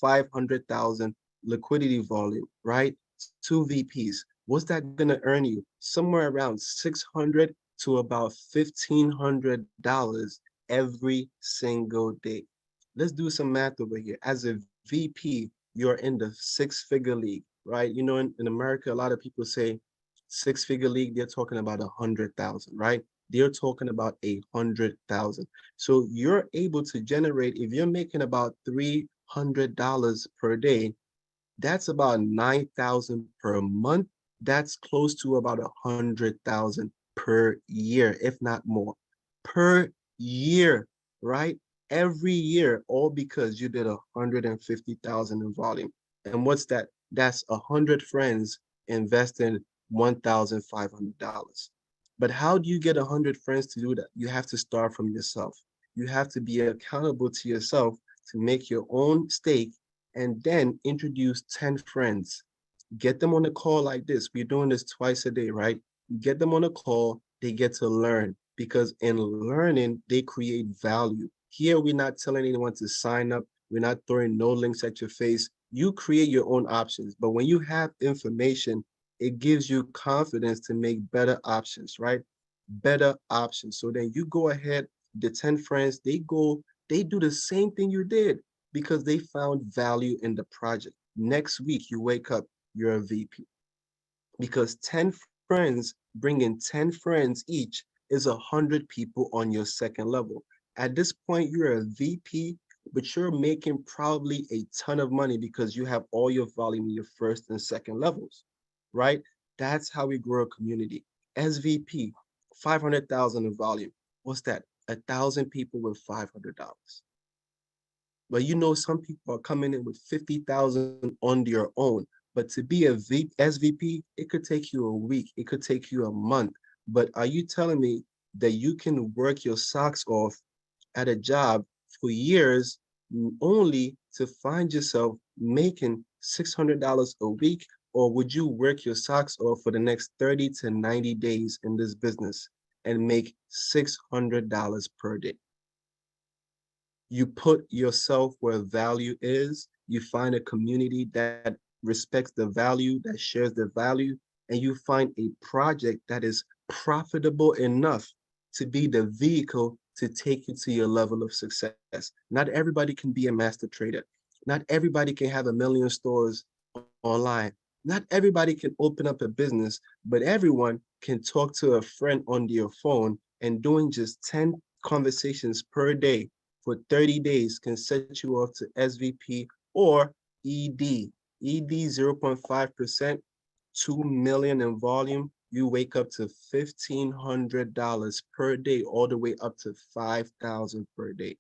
500,000 liquidity volume, right? Two VPs. What's that gonna earn you? Somewhere around 600 to about $1,500 every single day. Let's do some math over here. As a VP, you're in the six-figure league, right? You know, in America, a lot of people say six-figure league, they're talking about 100,000, right? They're talking about 100,000. So you're able to generate, if you're making about $300 per day, that's about 9,000 per month. That's close to about 100,000 per year, if not more, per year, right? Every year, all because you did 150,000 in volume. And what's that? That's 100 friends investing $1,500. But how do you get 100 friends to do that? You have to start from yourself. You have to be accountable to yourself to make your own stake and then introduce 10 friends. Get them on a call like this. We're doing this twice a day, right? You get them on a call, they get to learn because in learning, they create value. Here, we're not telling anyone to sign up. We're not throwing no links at your face. You create your own options. But when you have information, it gives you confidence to make better options, right? Better options. So then you go ahead, the 10 friends, they do the same thing you did because they found value in the project. Next week, you wake up, you're a VP because 10 friends bringing 10 friends each is 100 people on your second level. At this point, you're a VP, but you're making probably a ton of money because you have all your volume in your first and second levels, right? That's how we grow a community. SVP, 500,000 in volume. What's that? 1,000 people with $500. But you know, some people are coming in with 50,000 on their own. But to be a SVP, it could take you a week, it could take you a month. But are you telling me that you can work your socks off at a job for years only to find yourself making $600 a week? Or would you work your socks off for the next 30 to 90 days in this business and make $600 per day? You put yourself where value is, you find a community that respects the value, that shares the value, and you find a project that is profitable enough to be the vehicle to take you to your level of success. Not everybody can be a master trader. Not everybody can have 1 million stores online. Not everybody can open up a business, but everyone can talk to a friend on their phone, and doing just 10 conversations per day for 30 days can set you off to SVP or ED. ED 0.5%, 2 million in volume. You wake up to $1,500 per day, all the way up to 5,000 per day.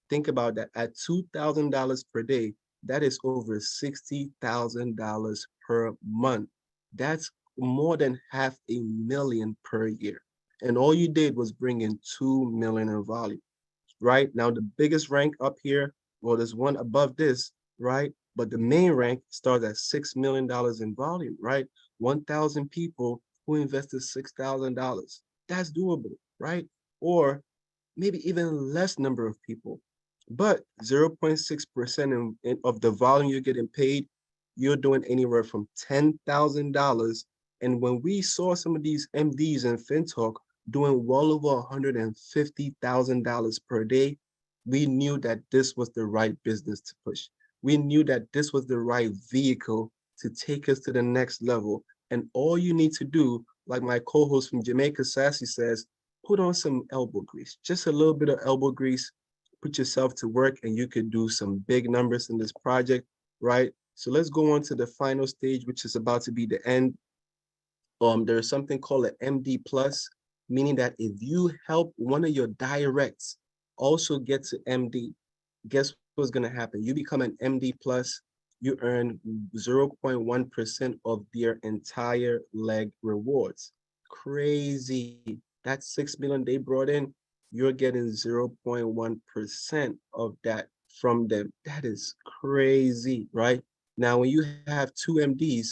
Think about that. At $2,000 per day, that is over $60,000 per month. That's more than half a million per year. And all you did was bring in 2 million in volume, right? Now, the biggest rank up here, well, there's one above this, right? But the main rank starts at $6 million in volume, right? 1,000 people who invested $6,000. That's doable, right? Or maybe even less number of people. But 0.6% of the volume you're getting paid, you're doing anywhere from $10,000. And when we saw some of these MDs in Fintoch doing well over $150,000 per day, we knew that this was the right business to push. We knew that this was the right vehicle to take us to the next level. And all you need to do, like my co-host from Jamaica, Sassy, says, put on some elbow grease, just a little bit of elbow grease, put yourself to work, and you could do some big numbers in this project, right? So let's go on to the final stage, which is about to be the end. There's something called an MD plus, meaning that if you help one of your directs also get to MD, guess what's gonna happen? You become an MD plus, you earn 0.1% of their entire leg rewards. Crazy. That 6 million they brought in, you're getting 0.1% of that from them. That is crazy, right? Now, when you have two MDs,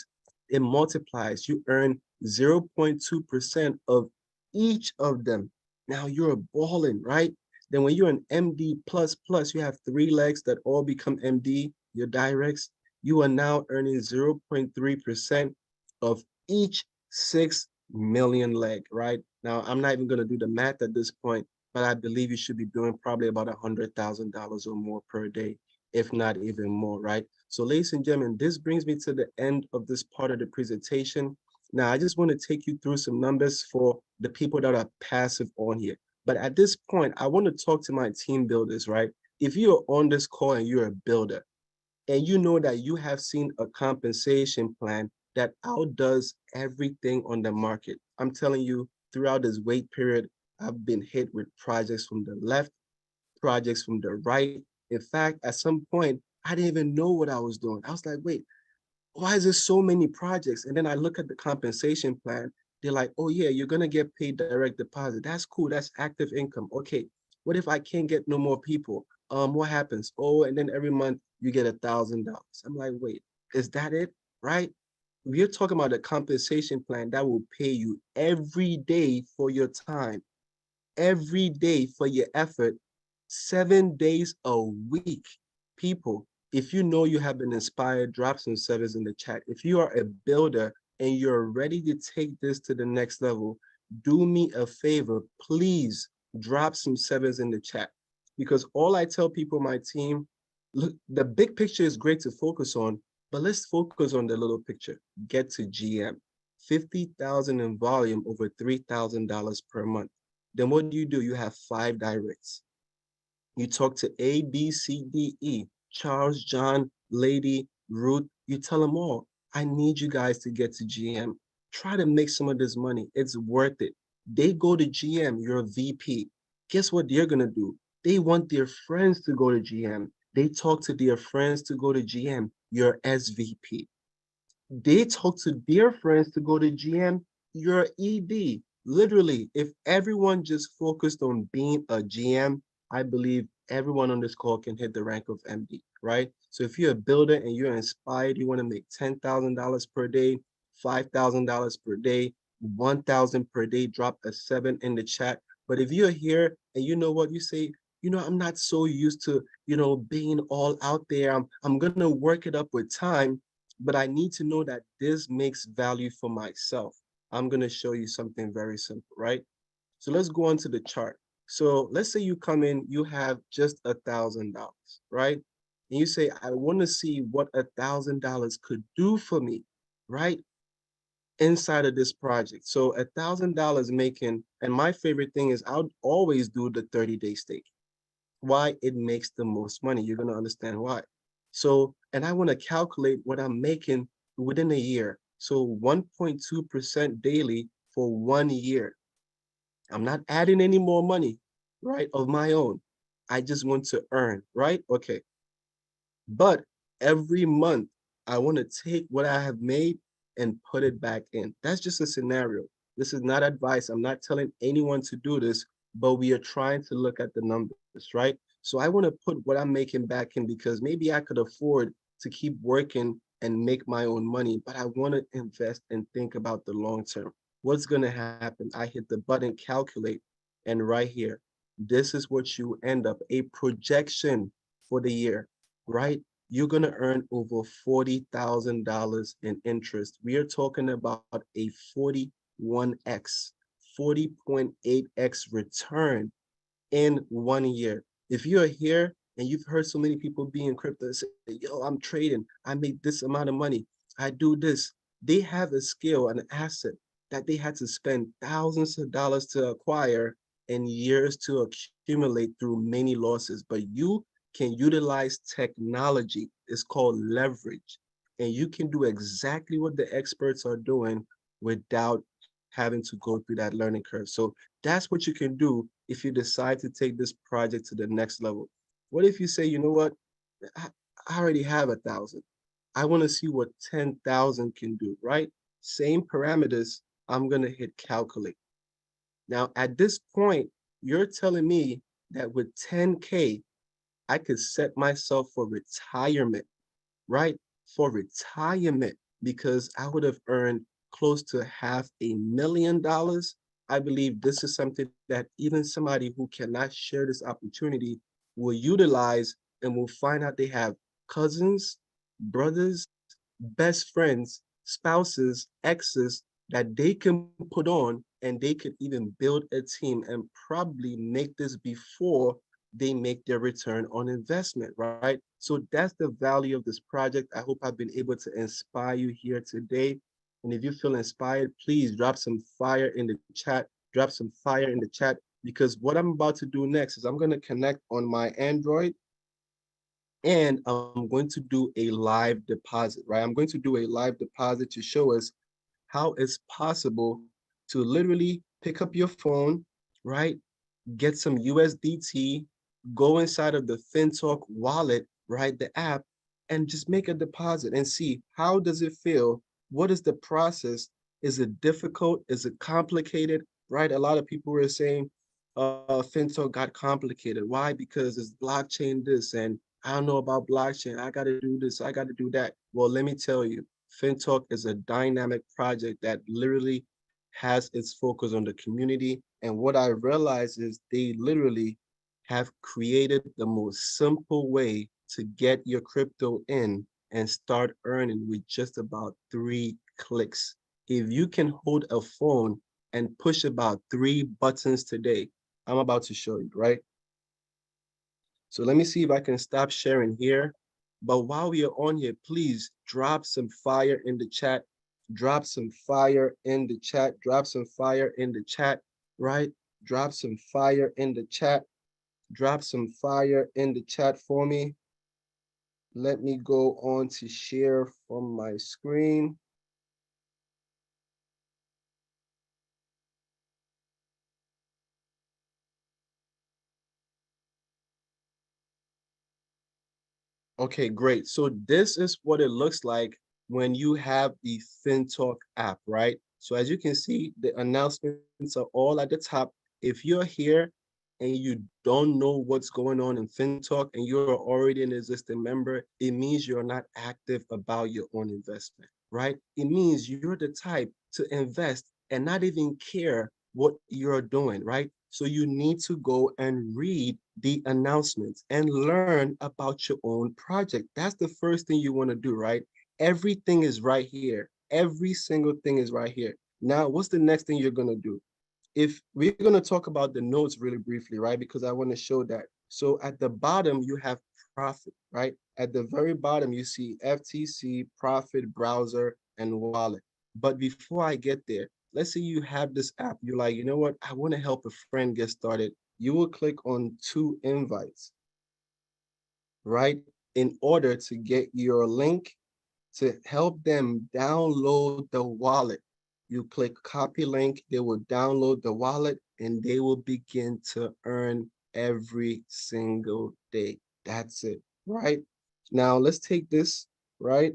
it multiplies. You earn 0.2% of each of them. Now you're balling, right? Then when you're an MD plus plus, you have three legs that all become MD, your directs, you are now earning 0.3% of each 6 million leg, right? Now, I'm not even going to do the math at this point, but I believe you should be doing probably about $100,000 or more per day, if not even more, right? So, ladies and gentlemen, this brings me to the end of this part of the presentation. Now, I just want to take you through some numbers for the people that are passive on here. But at this point, I want to talk to my team builders, right? If you're on this call and you're a builder, and you know that you have seen a compensation plan that outdoes everything on the market. I'm telling you, throughout this wait period, I've been hit with projects from the left, projects from the right. In fact, at some point, I didn't even know what I was doing. I was like, wait, why is there so many projects? And then I look at the compensation plan. They're like, oh yeah, you're gonna get paid direct deposit. That's cool. That's active income. Okay. What if I can't get no more people? What happens? Oh, and then every month you get $1,000. I'm like, wait, is that it? Right? We're talking about a compensation plan that will pay you every day for your time, every day for your effort, 7 days a week. People, if you know you have been inspired, drop some sevens in the chat. If you are a builder and you're ready to take this to the next level, do me a favor, please drop some sevens in the chat. Because all I tell people, my team, look, the big picture is great to focus on, but let's focus on the little picture. Get to GM. 50,000 in volume, over $3,000 per month. Then what do? You have five directs. You talk to A, B, C, D, E, Charles, John, Lady, Ruth. You tell them all, I need you guys to get to GM. Try to make some of this money. It's worth it. They go to GM, you're a VP. Guess what they're going to do? They want their friends to go to GM. They talk to their friends to go to GM, you're SVP. They talk to their friends to go to GM, you're ED. Literally, if everyone just focused on being a GM, I believe everyone on this call can hit the rank of MD, right? So if you're a builder and you're inspired, you want to make $10,000 per day, $5,000 per day, 1,000 per day, drop a seven in the chat. But if you're here and you know what you say, I'm not so used to, being all out there. I'm gonna work it up with time, but I need to know that this makes value for myself. I'm going to show you something very simple, right? So let's go on to the chart. So let's say you come in, you have just $1,000, right? And you say, I want to see what $1,000 could do for me, right? Inside of this project. So $1,000 making, and my favorite thing is I'll always do the 30-day stake. Why? It makes the most money. You're going to understand why. So, and I want to calculate what I'm making within a year. So 1.2% daily for 1 year. I'm not adding any more money, right, of my own. I just want to earn, right? Okay. But every month, I want to take what I have made and put it back in. That's just a scenario. This is not advice. I'm not telling anyone to do this, but we are trying to look at the numbers, right? So I want to put what I'm making back in because maybe I could afford to keep working and make my own money, but I want to invest and think about the long term. What's going to happen? I hit the button, calculate, and right here, this is what you end up, a projection for the year, right? You're going to earn over $40,000 in interest. We are talking about a 41x, 40.8x return in 1 year. If you're here and you've heard so many people be in crypto and say, yo, I'm trading, I make this amount of money, I do this. They have a skill, an asset that they had to spend thousands of dollars to acquire and years to accumulate through many losses. But you can utilize technology. It's called leverage. And you can do exactly what the experts are doing without having to go through that learning curve. So that's what you can do if you decide to take this project to the next level. What if you say, you know what? I already have 1,000. I want to see what 10,000 can do, right? Same parameters. I'm going to hit calculate. Now, at this point, you're telling me that with 10K, I could set myself for retirement, right? For retirement, because I would have earned close to $500,000. I believe this is something that even somebody who cannot share this opportunity will utilize and will find out they have cousins, brothers, best friends, spouses, exes that they can put on, and they could even build a team and probably make this before they make their return on investment, right? So that's the value of this project. I hope I've been able to inspire you here today. And if you feel inspired, please drop some fire in the chat. Drop some fire in the chat, because what I'm about to do next is I'm going to connect on my Android, and I'm going to do a live deposit, right? I'm going to do a live deposit to show us how it's possible to literally pick up your phone, right? Get some USDT, go inside of the Fintoch wallet, right? The app, and just make a deposit and see how does it feel? What is the process? Is it difficult? Is it complicated? Right? A lot of people were saying Fintoch got complicated. Why? Because it's blockchain this, and I don't know about blockchain. I got to do this. I got to do that. Well, let me tell you, Fintoch is a dynamic project that literally has its focus on the community. And what I realized is they literally have created the most simple way to get your crypto in and start earning with just about 3 clicks. If you can hold a phone and push about 3 buttons today, I'm about to show you, right? So let me see if I can stop sharing here. But while we are on here, please drop some fire in the chat. Drop some fire in the chat. Drop some fire in the chat, right? Drop some fire in the chat. Drop some fire in the chat for me. Let me go on to share from my screen. Okay, great. So this is what it looks like when you have the Fintalk app, right? So as you can see, the announcements are all at the top. If you're here and you don't know what's going on in Fintalk and you're already an existing member, it means you're not active about your own investment, right? It means you're the type to invest and not even care what you're doing, right? So you need to go and read the announcements and learn about your own project. That's the first thing you want to do, right? Everything is right here. Every single thing is right here. Now, what's the next thing you're going to do? If we're going to talk about the nodes really briefly, right? Because I want to show that. So at the bottom, you have profit, right? At the very bottom, you see FTC, profit, browser, and wallet. But before I get there, let's say you have this app. You're like, you know what? I want to help a friend get started. You will click on 2 invites, right? In order to get your link to help them download the wallet. You click copy link, they will download the wallet and they will begin to earn every single day. That's it, right? Now let's take this, right?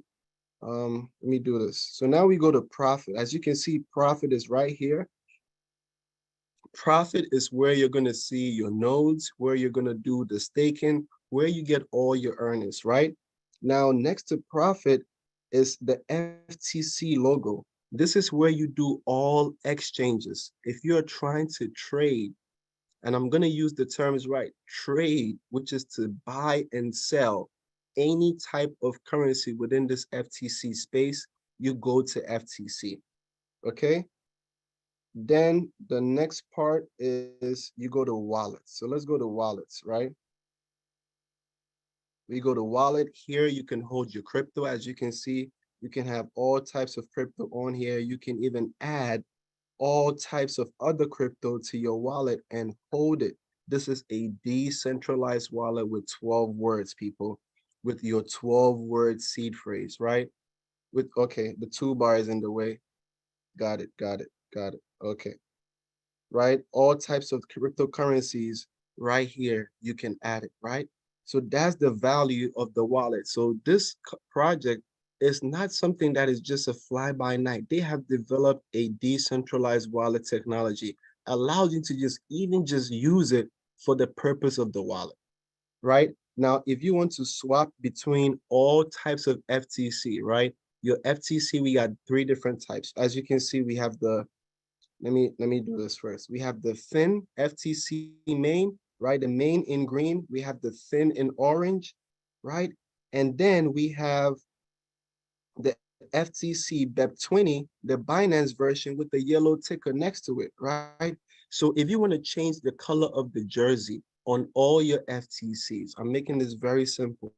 Let me do this. So now we go to profit. As you can see, profit is right here. Profit is where you're going to see your nodes, where you're going to do the staking, where you get all your earnings, right? Now, next to profit is the FTC logo. This is where you do all exchanges. If you're trying to trade, and I'm going to use the terms right, trade, which is to buy and sell any type of currency within this FTC space, you go to FTC, okay? Then the next part is you go to wallets. So let's go to wallets, right? We go to wallet. Here you can hold your crypto. As you can see, you can have all types of crypto on here. You can even add all types of other crypto to your wallet and hold it. This is a decentralized wallet with 12 words, people, with your 12-word seed phrase, right? With, okay, the toolbar is in the way. Got it, got it, got it. Okay. Right? All types of cryptocurrencies right here. You can add it, right? So that's the value of the wallet. So this project is not something that is just a fly by night. They have developed a decentralized wallet technology. allows you to just even just use it for the purpose of the wallet, right? Now, if you want to swap between all types of FTC, right? Your FTC, we got three different types. As you can see, we have the, let me do this first. We have the thin FTC main, right? The main in green. We have the thin in orange, right? And then we have the FTC BEP20, the Binance version with the yellow ticker next to it, right? So if you want to change the color of the jersey on all your FTCs, I'm making this very simple.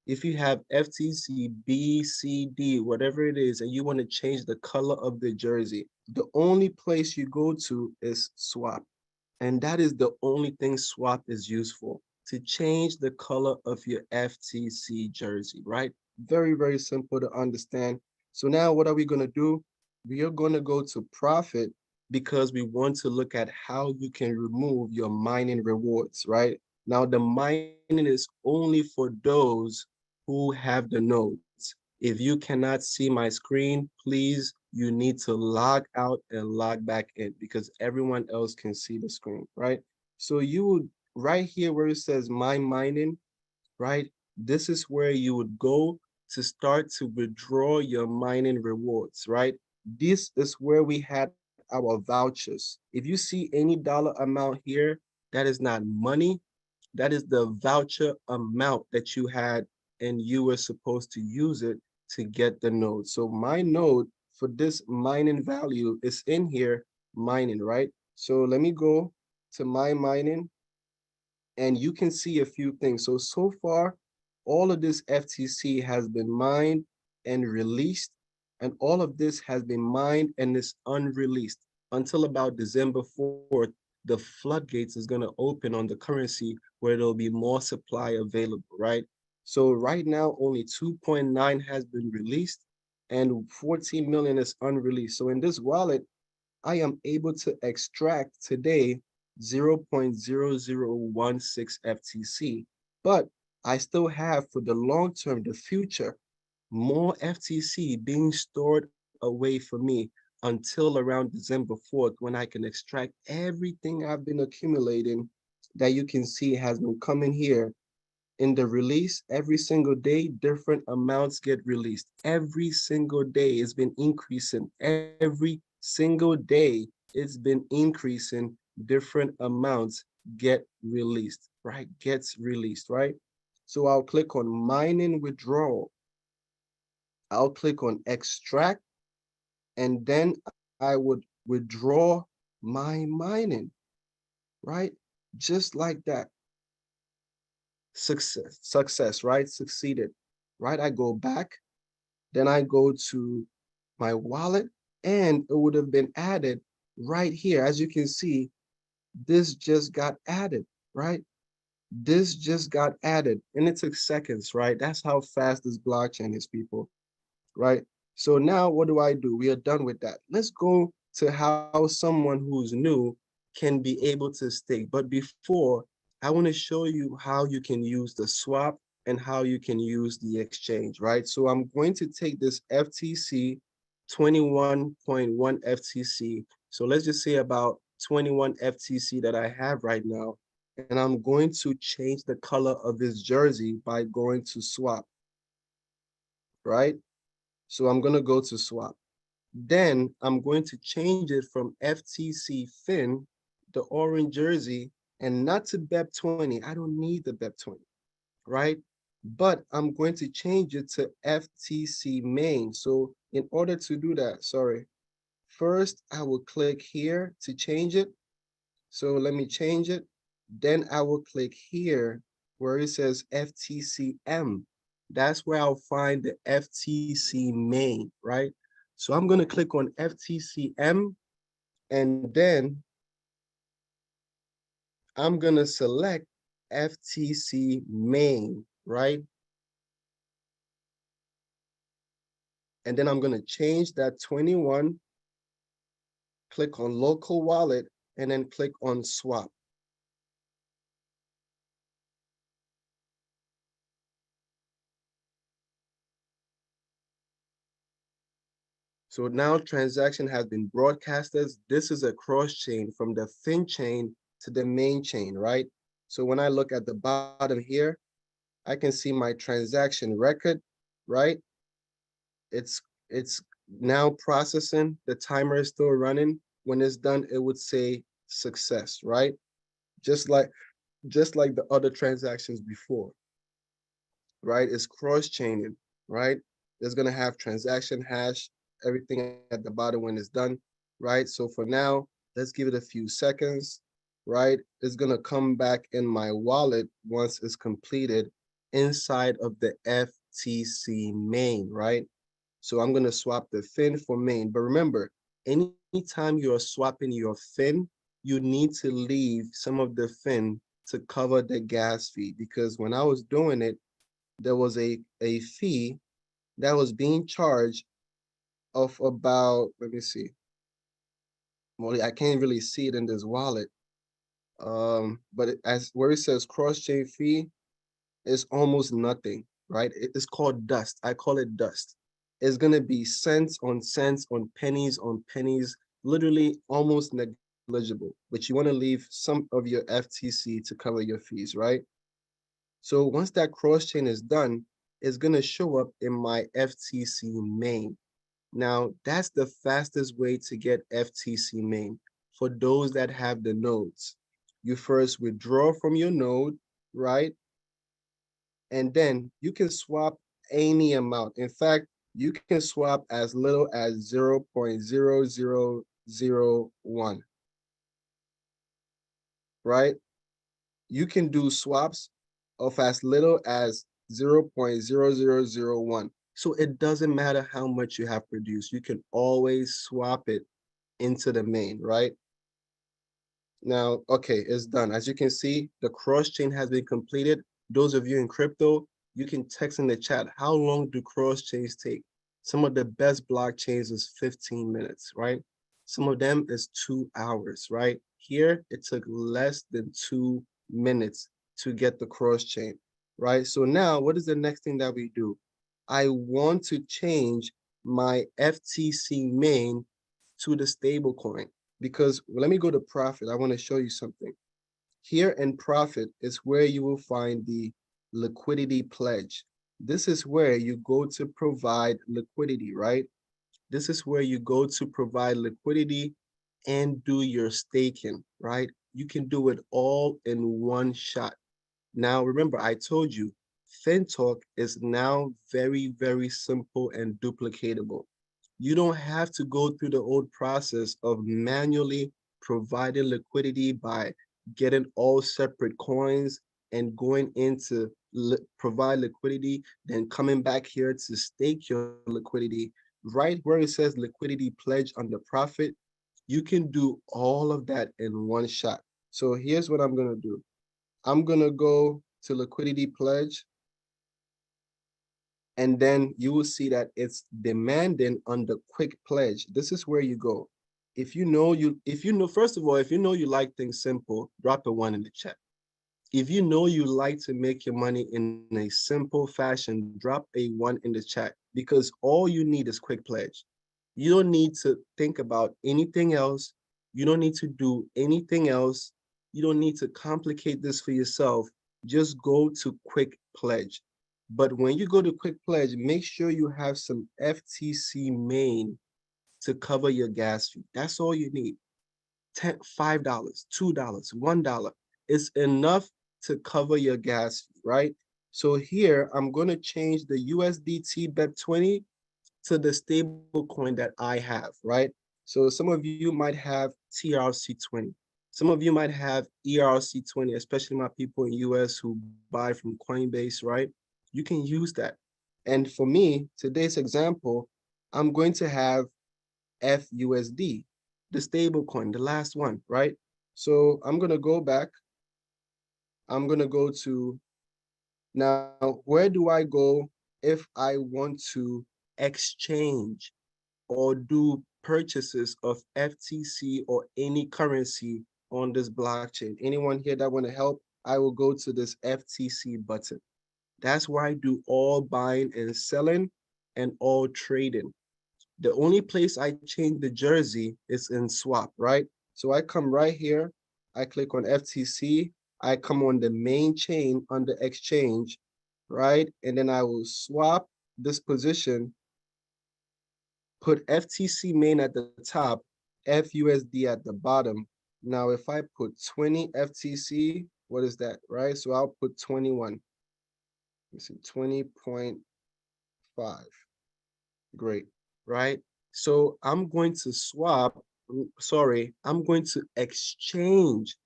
If you have FTC B, C, D, whatever it is, and you want to change the color of the jersey, the only place you go to is swap. And that is the only thing swap is used for, to change the color of your FTC jersey, right? Very, very simple to understand. So now what are we going to do? We are going to go to profit because we want to look at how you can remove your mining rewards, right? Now the mining is only for those who have the nodes. If you cannot see my screen, please, you need to log out and log back in because everyone else can see the screen, right? So you would, right here where it says my mining, right? This is where you would go to start to withdraw your mining rewards, right? This is where we had our vouchers. If you see any dollar amount here, that is not money, that is the voucher amount that you had and you were supposed to use it to get the node. So my node for this mining value is in here, mining, right? So let me go to my mining and you can see a few things. So far, all of this FTC has been mined and released, and all of this has been mined and is unreleased until about December 4th. The floodgates is going to open on the currency where there'll be more supply available, right? So right now, only 2.9 has been released and 14 million is unreleased. So in this wallet, I am able to extract today 0.0016 FTC, but I still have for the long term, the future, more FTC being stored away for me until around December 4th when I can extract everything I've been accumulating that you can see has been coming here in the release. Every single day, different amounts get released. Every single day it's been increasing. Every single day it's been increasing. Different amounts get released, right? Gets released, right? So I'll click on mining withdrawal. I'll click on extract, and then I would withdraw my mining, right? Just like that. Success, right? Succeeded, right? I go back, then I go to my wallet, and it would have been added right here. As you can see, this just got added, right? This just got added, and it took seconds, right? That's how fast this blockchain is, people, right? So now what do? We are done with that. Let's go to how someone who's new can be able to stake. But before, I want to show you how you can use the swap and how you can use the exchange, right? So I'm going to take this FTC 21.1 FTC. So let's just say about 21 FTC that I have right now. And I'm going to change the color of this jersey by going to swap, right? So I'm going to go to swap. Then I'm going to change it from FTC Fin, the orange jersey, and not to BEP20. I don't need the BEP20, right? But I'm going to change it to FTC main. So in order to do that, sorry, first I will click here to change it. So let me change it. Then I will click here where it says FTCM. That's where I'll find the FTC main, right? So I'm going to click on FTCM, and then I'm going to select FTC main, right? And then I'm going to change that 21, click on local wallet, and then click on swap. So now transaction has been broadcasted. This is a cross chain from the fin chain to the main chain, right? So when I look at the bottom here, I can see my transaction record, right? It's it's now processing. The timer is still running. When it's done, it would say success, right? Just like just like the other transactions before, right? It's cross-chaining, right? It's gonna have transaction hash, everything at the bottom when it's done, right? So for now, let's give it a few seconds, right? It's gonna come back in my wallet once it's completed inside of the FTC main, right? So I'm gonna swap the fin for main. But remember, anytime you're swapping your fin, you need to leave some of the fin to cover the gas fee because when I was doing it, there was a fee that was being charged of about, let me see. Well, I can't really see it in this wallet. But as where it says cross-chain fee, is almost nothing, right? It's called dust. I call it dust. It's gonna be cents on pennies, literally almost negligible. But you want to leave some of your FTC to cover your fees, right? So once that cross chain is done, it's gonna show up in my FTC main. Now that's the fastest way to get FTC main for those that have the nodes. You first withdraw from your node, right? And then you can swap any amount. In fact, you can swap as little as 0.0001, right? You can do swaps of as little as 0.0001. So it doesn't matter how much you have produced. You can always swap it into the main, right? Now, okay, it's done. As you can see, the cross chain has been completed. Those of you in crypto, you can text in the chat, how long do cross chains take? Some of the best blockchains is 15 minutes, right? Some of them is 2 hours, right? Here, it took less than 2 minutes to get the cross chain, right? So now what is the next thing that we do? I want to change my FTC main to the stable coin because let me go to profit. I want to show you something. Here in profit is where you will find the liquidity pledge. This is where you go to provide liquidity, right? This is where you go to provide liquidity and do your staking, right? You can do it all in one shot. Now, remember, I told you, Fintoch is now very, very simple and duplicatable. You don't have to go through the old process of manually providing liquidity by getting all separate coins and going into provide liquidity, then coming back here to stake your liquidity. Right where it says liquidity pledge under profit, you can do all of that in one shot. So here's what I'm going to do. I'm going to go to liquidity pledge, and then you will see that it's demanding under quick pledge. This is where you go. If you know, first of all, if you know you like things simple, drop a one in the chat. If you know you like to make your money in a simple fashion, drop a one in the chat because all you need is quick pledge. You don't need to think about anything else. You don't need to do anything else. You don't need to complicate this for yourself. Just go to quick pledge. But when you go to quick pledge, make sure you have some FTC main to cover your gas fee. That's all you need. $5, $2, $1. It's enough to cover your gas fee, right? So here, I'm going to change the USDT BEP20 to the stable coin that I have, right? So some of you might have TRC20. Some of you might have ERC20, especially my people in US who buy from Coinbase, right? You can use that. And for me, today's example, I'm going to have FUSD, the stable coin, the last one, right? So I'm going to go back. I'm going to go to, now, where do I go if I want to exchange or do purchases of FTC or any currency on this blockchain? Anyone here that want to help? I will go to this FTC button. That's where I do all buying and selling and all trading. The only place I change the jersey is in swap, right? So I come right here, I click on FTC, I come on the main chain under exchange, right? And then I will swap this position, put FTC main at the top, FUSD at the bottom. Now, if I put 20 FTC, what is that, right? So I'll put 21. Let's see, 20.5. Great, right? So I'm going to swap, sorry, I'm going to exchange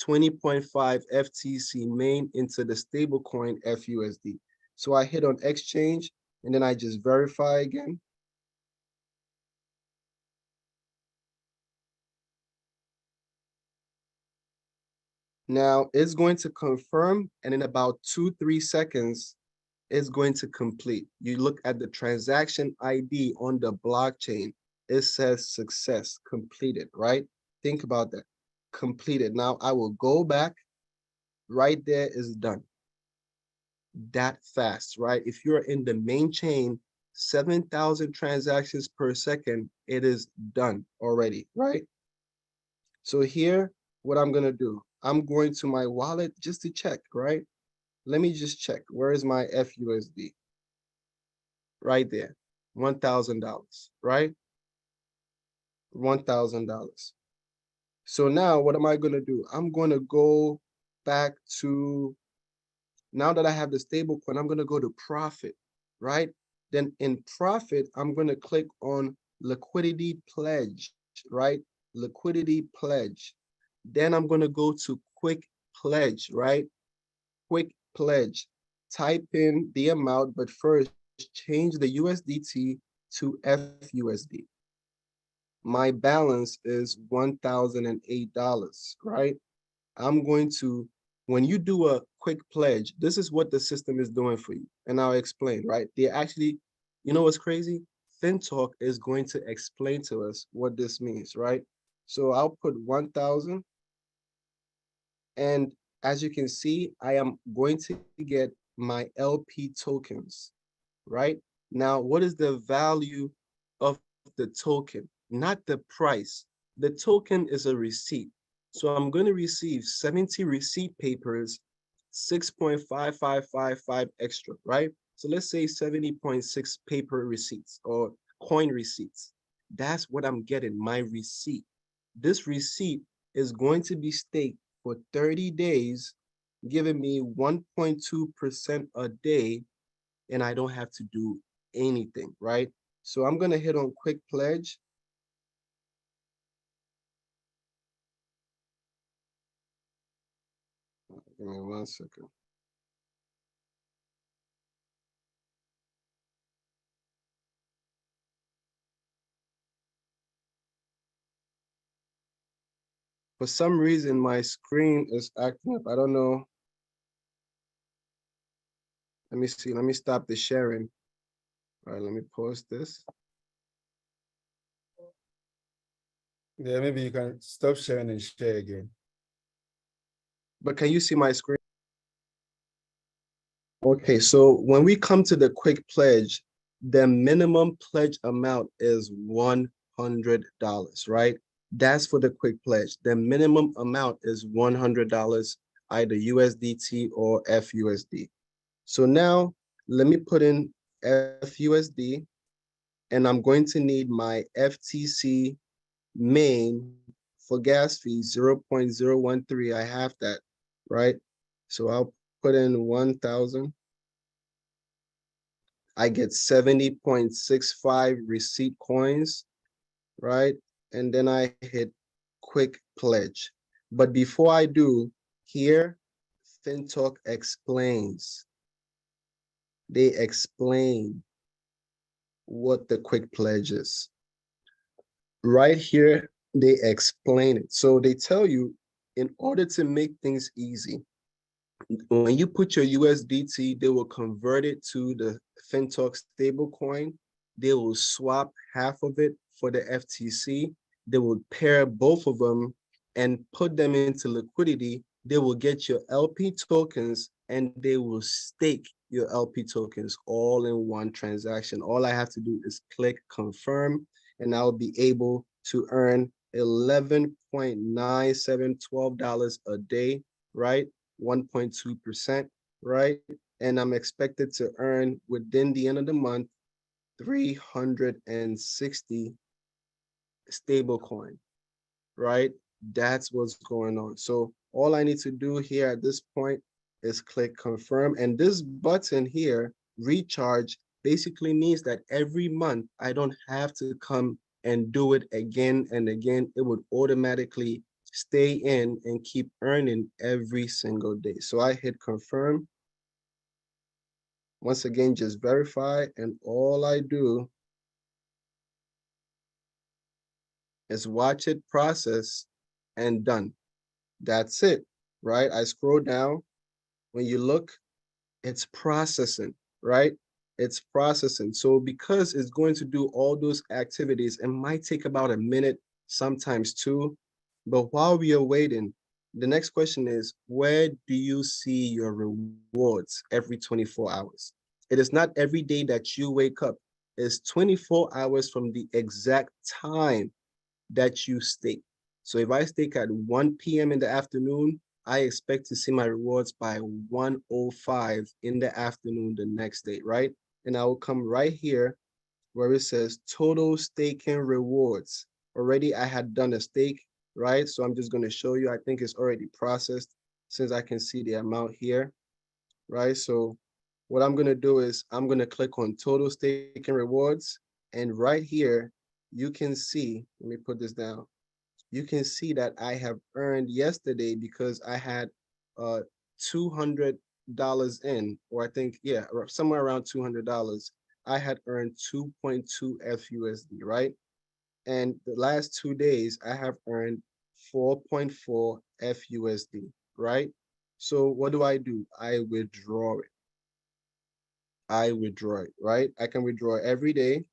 20.5 FTC main into the stablecoin FUSD. So I hit on exchange and then I just verify again. Now it's going to confirm, and in about 2-3 seconds, it's going to complete. You look at the transaction ID on the blockchain, it says success, completed, right? Think about that, completed. Now I will go back, right there is done. That fast, right? If you're in the main chain, 7,000 transactions per second, it is done already, right? So here, what I'm gonna do, I'm going to my wallet just to check, right? Let me just check. Where is my FUSD? Right there, $1,000, right? $1,000. So now what am I gonna do? I'm gonna go back to, now that I have the stable coin, I'm gonna go to profit, right? Then in profit, I'm gonna click on liquidity pledge, right? Liquidity pledge. Then I'm gonna go to quick pledge, right? Quick pledge. Type in the amount, but first change the USDT to FUSD. My balance is $1,008, right? I'm going to, when you do a quick pledge, this is what the system is doing for you. And I'll explain, right? They actually, you know what's crazy? Fintoch is going to explain to us what this means, right? So I'll put 1,000. And as you can see, I am going to get my LP tokens, right? Now, what is the value of the token? Not the price. The token is a receipt. So I'm going to receive 70 receipt papers, 6.5555 extra, right? So let's say 70.6 paper receipts or coin receipts. That's what I'm getting, my receipt. This receipt is going to be staked for 30 days, giving me 1.2% a day, and I don't have to do anything, right? So I'm gonna hit on quick pledge. Give me 1 second. For some reason, my screen is acting up. I don't know. Let me see. Let me stop the sharing. All right, let me pause this. Yeah, maybe you can stop sharing and share again. But can you see my screen? Okay, so when we come to the quick pledge, the minimum pledge amount is $100, right? That's for the quick pledge. The minimum amount is $100, either USDT or FUSD. So now let me put in FUSD, and I'm going to need my FTC main for gas fee 0.013. I have that, right? So I'll put in 1,000. I get 70.65 receipt coins, right? And then I hit quick pledge. But before I do, here, Fintoch explains. They explain what the quick pledge is. Right here, they explain it. So they tell you, in order to make things easy, when you put your USDT, they will convert it to the Fintoch stablecoin. They will swap half of it for the FTC. They will pair both of them and put them into liquidity. They will get your LP tokens and they will stake your LP tokens all in one transaction. All I have to do is click confirm, and I'll be able to earn 11.9712 a day, right? 1.2%, right? And I'm expected to earn within the end of the month 360 stablecoin, right? That's what's going on. So all I need to do here at this point is click confirm. And this button here, recharge, basically means that every month I don't have to come and do it again and again. It would automatically stay in and keep earning every single day. So I hit confirm. Once again, just verify. And all I do is watch it process and done. That's it, right? I scroll down. When you look, it's processing, right? It's processing. So because it's going to do all those activities, it might take about a minute, sometimes two. But while we are waiting, the next question is, where do you see your rewards every 24 hours? It is not every day that you wake up. It's 24 hours from the exact time that you stake. So if I stake at 1 p.m. in the afternoon, I expect to see my rewards by 1:05 in the afternoon the next day, right? And I will come right here where it says total staking rewards. Already I had done a stake, right? So I'm just going to show you. I think it's already processed since I can see the amount here, right? So what I'm going to do is I'm going to click on total staking rewards. And right here, you can see, let me put this down. You can see that I have earned yesterday because I had $200 in, or I think, yeah, somewhere around $200. I had earned 2.2 FUSD, right? And the last 2 days, I have earned 4.4 FUSD, right? So what do? I withdraw it. I withdraw it, right? I can withdraw every day.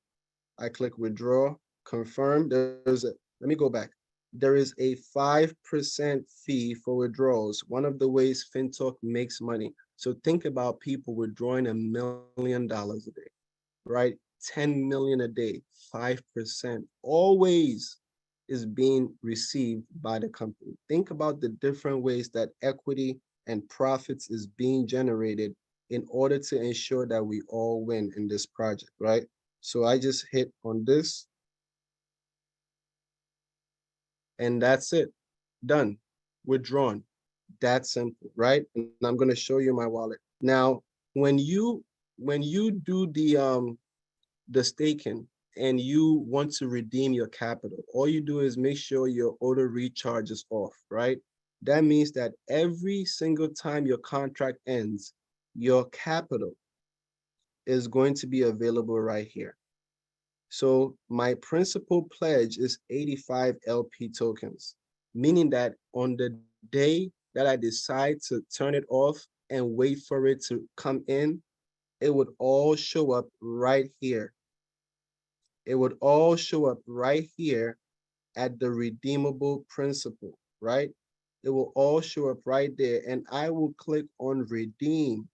I click withdraw, confirm. Let me go back. There is a 5% fee for withdrawals. One of the ways Fintoch makes money. So think about people withdrawing $1 million a day, right? 10 million a day, 5% always is being received by the company. Think about the different ways that equity and profits is being generated in order to ensure that we all win in this project, right? So I just hit on this and that's it. Done. Withdrawn. That's simple, right? And I'm going to show you my wallet. Now, when you do the staking and you want to redeem your capital, all you do is make sure your auto recharge is off, right? That means that every single time your contract ends, your capital is going to be available right here. So my principal pledge is 85 LP tokens, meaning that on the day that I decide to turn it off and wait for it to come in, it would all show up right here. It would all show up right here at the redeemable principal, right? It will all show up right there, and I will click on redeem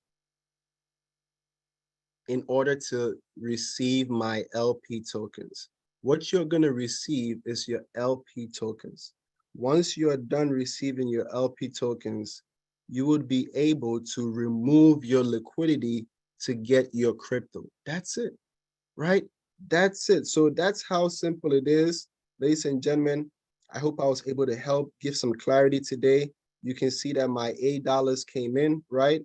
in order to receive my LP tokens. What you're going to receive is your LP tokens. Once you're done receiving your LP tokens, you would be able to remove your liquidity to get your crypto. That's it, right? That's it. So that's how simple it is. Ladies and gentlemen, I hope I was able to help give some clarity today. You can see that my $8 came in, right?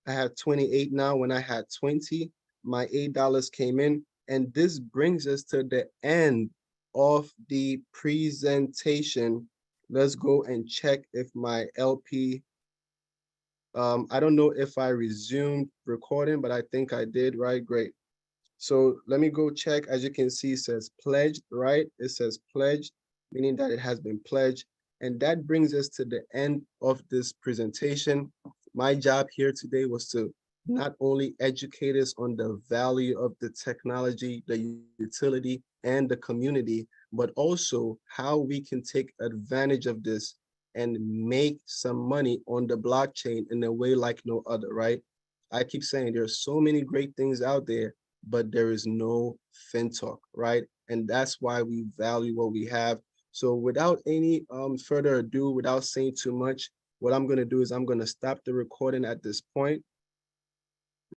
I have 28 now when I had 20. My $8 came in. And this brings us to the end of the presentation. Let's go and check if my LP, I don't know if I resumed recording, but I think I did, right? Great. So let me go check. As you can see, it says pledged, right? It says pledged, meaning that it has been pledged. And that brings us to the end of this presentation. My job here today was to not only educate us on the value of the technology, the utility, and the community, but also how we can take advantage of this and make some money on the blockchain in a way like no other, right? I keep saying there's so many great things out there, but there is no Fintoch, right? And that's why we value what we have. So without any further ado, without saying too much, what I'm gonna do is I'm gonna stop the recording at this point.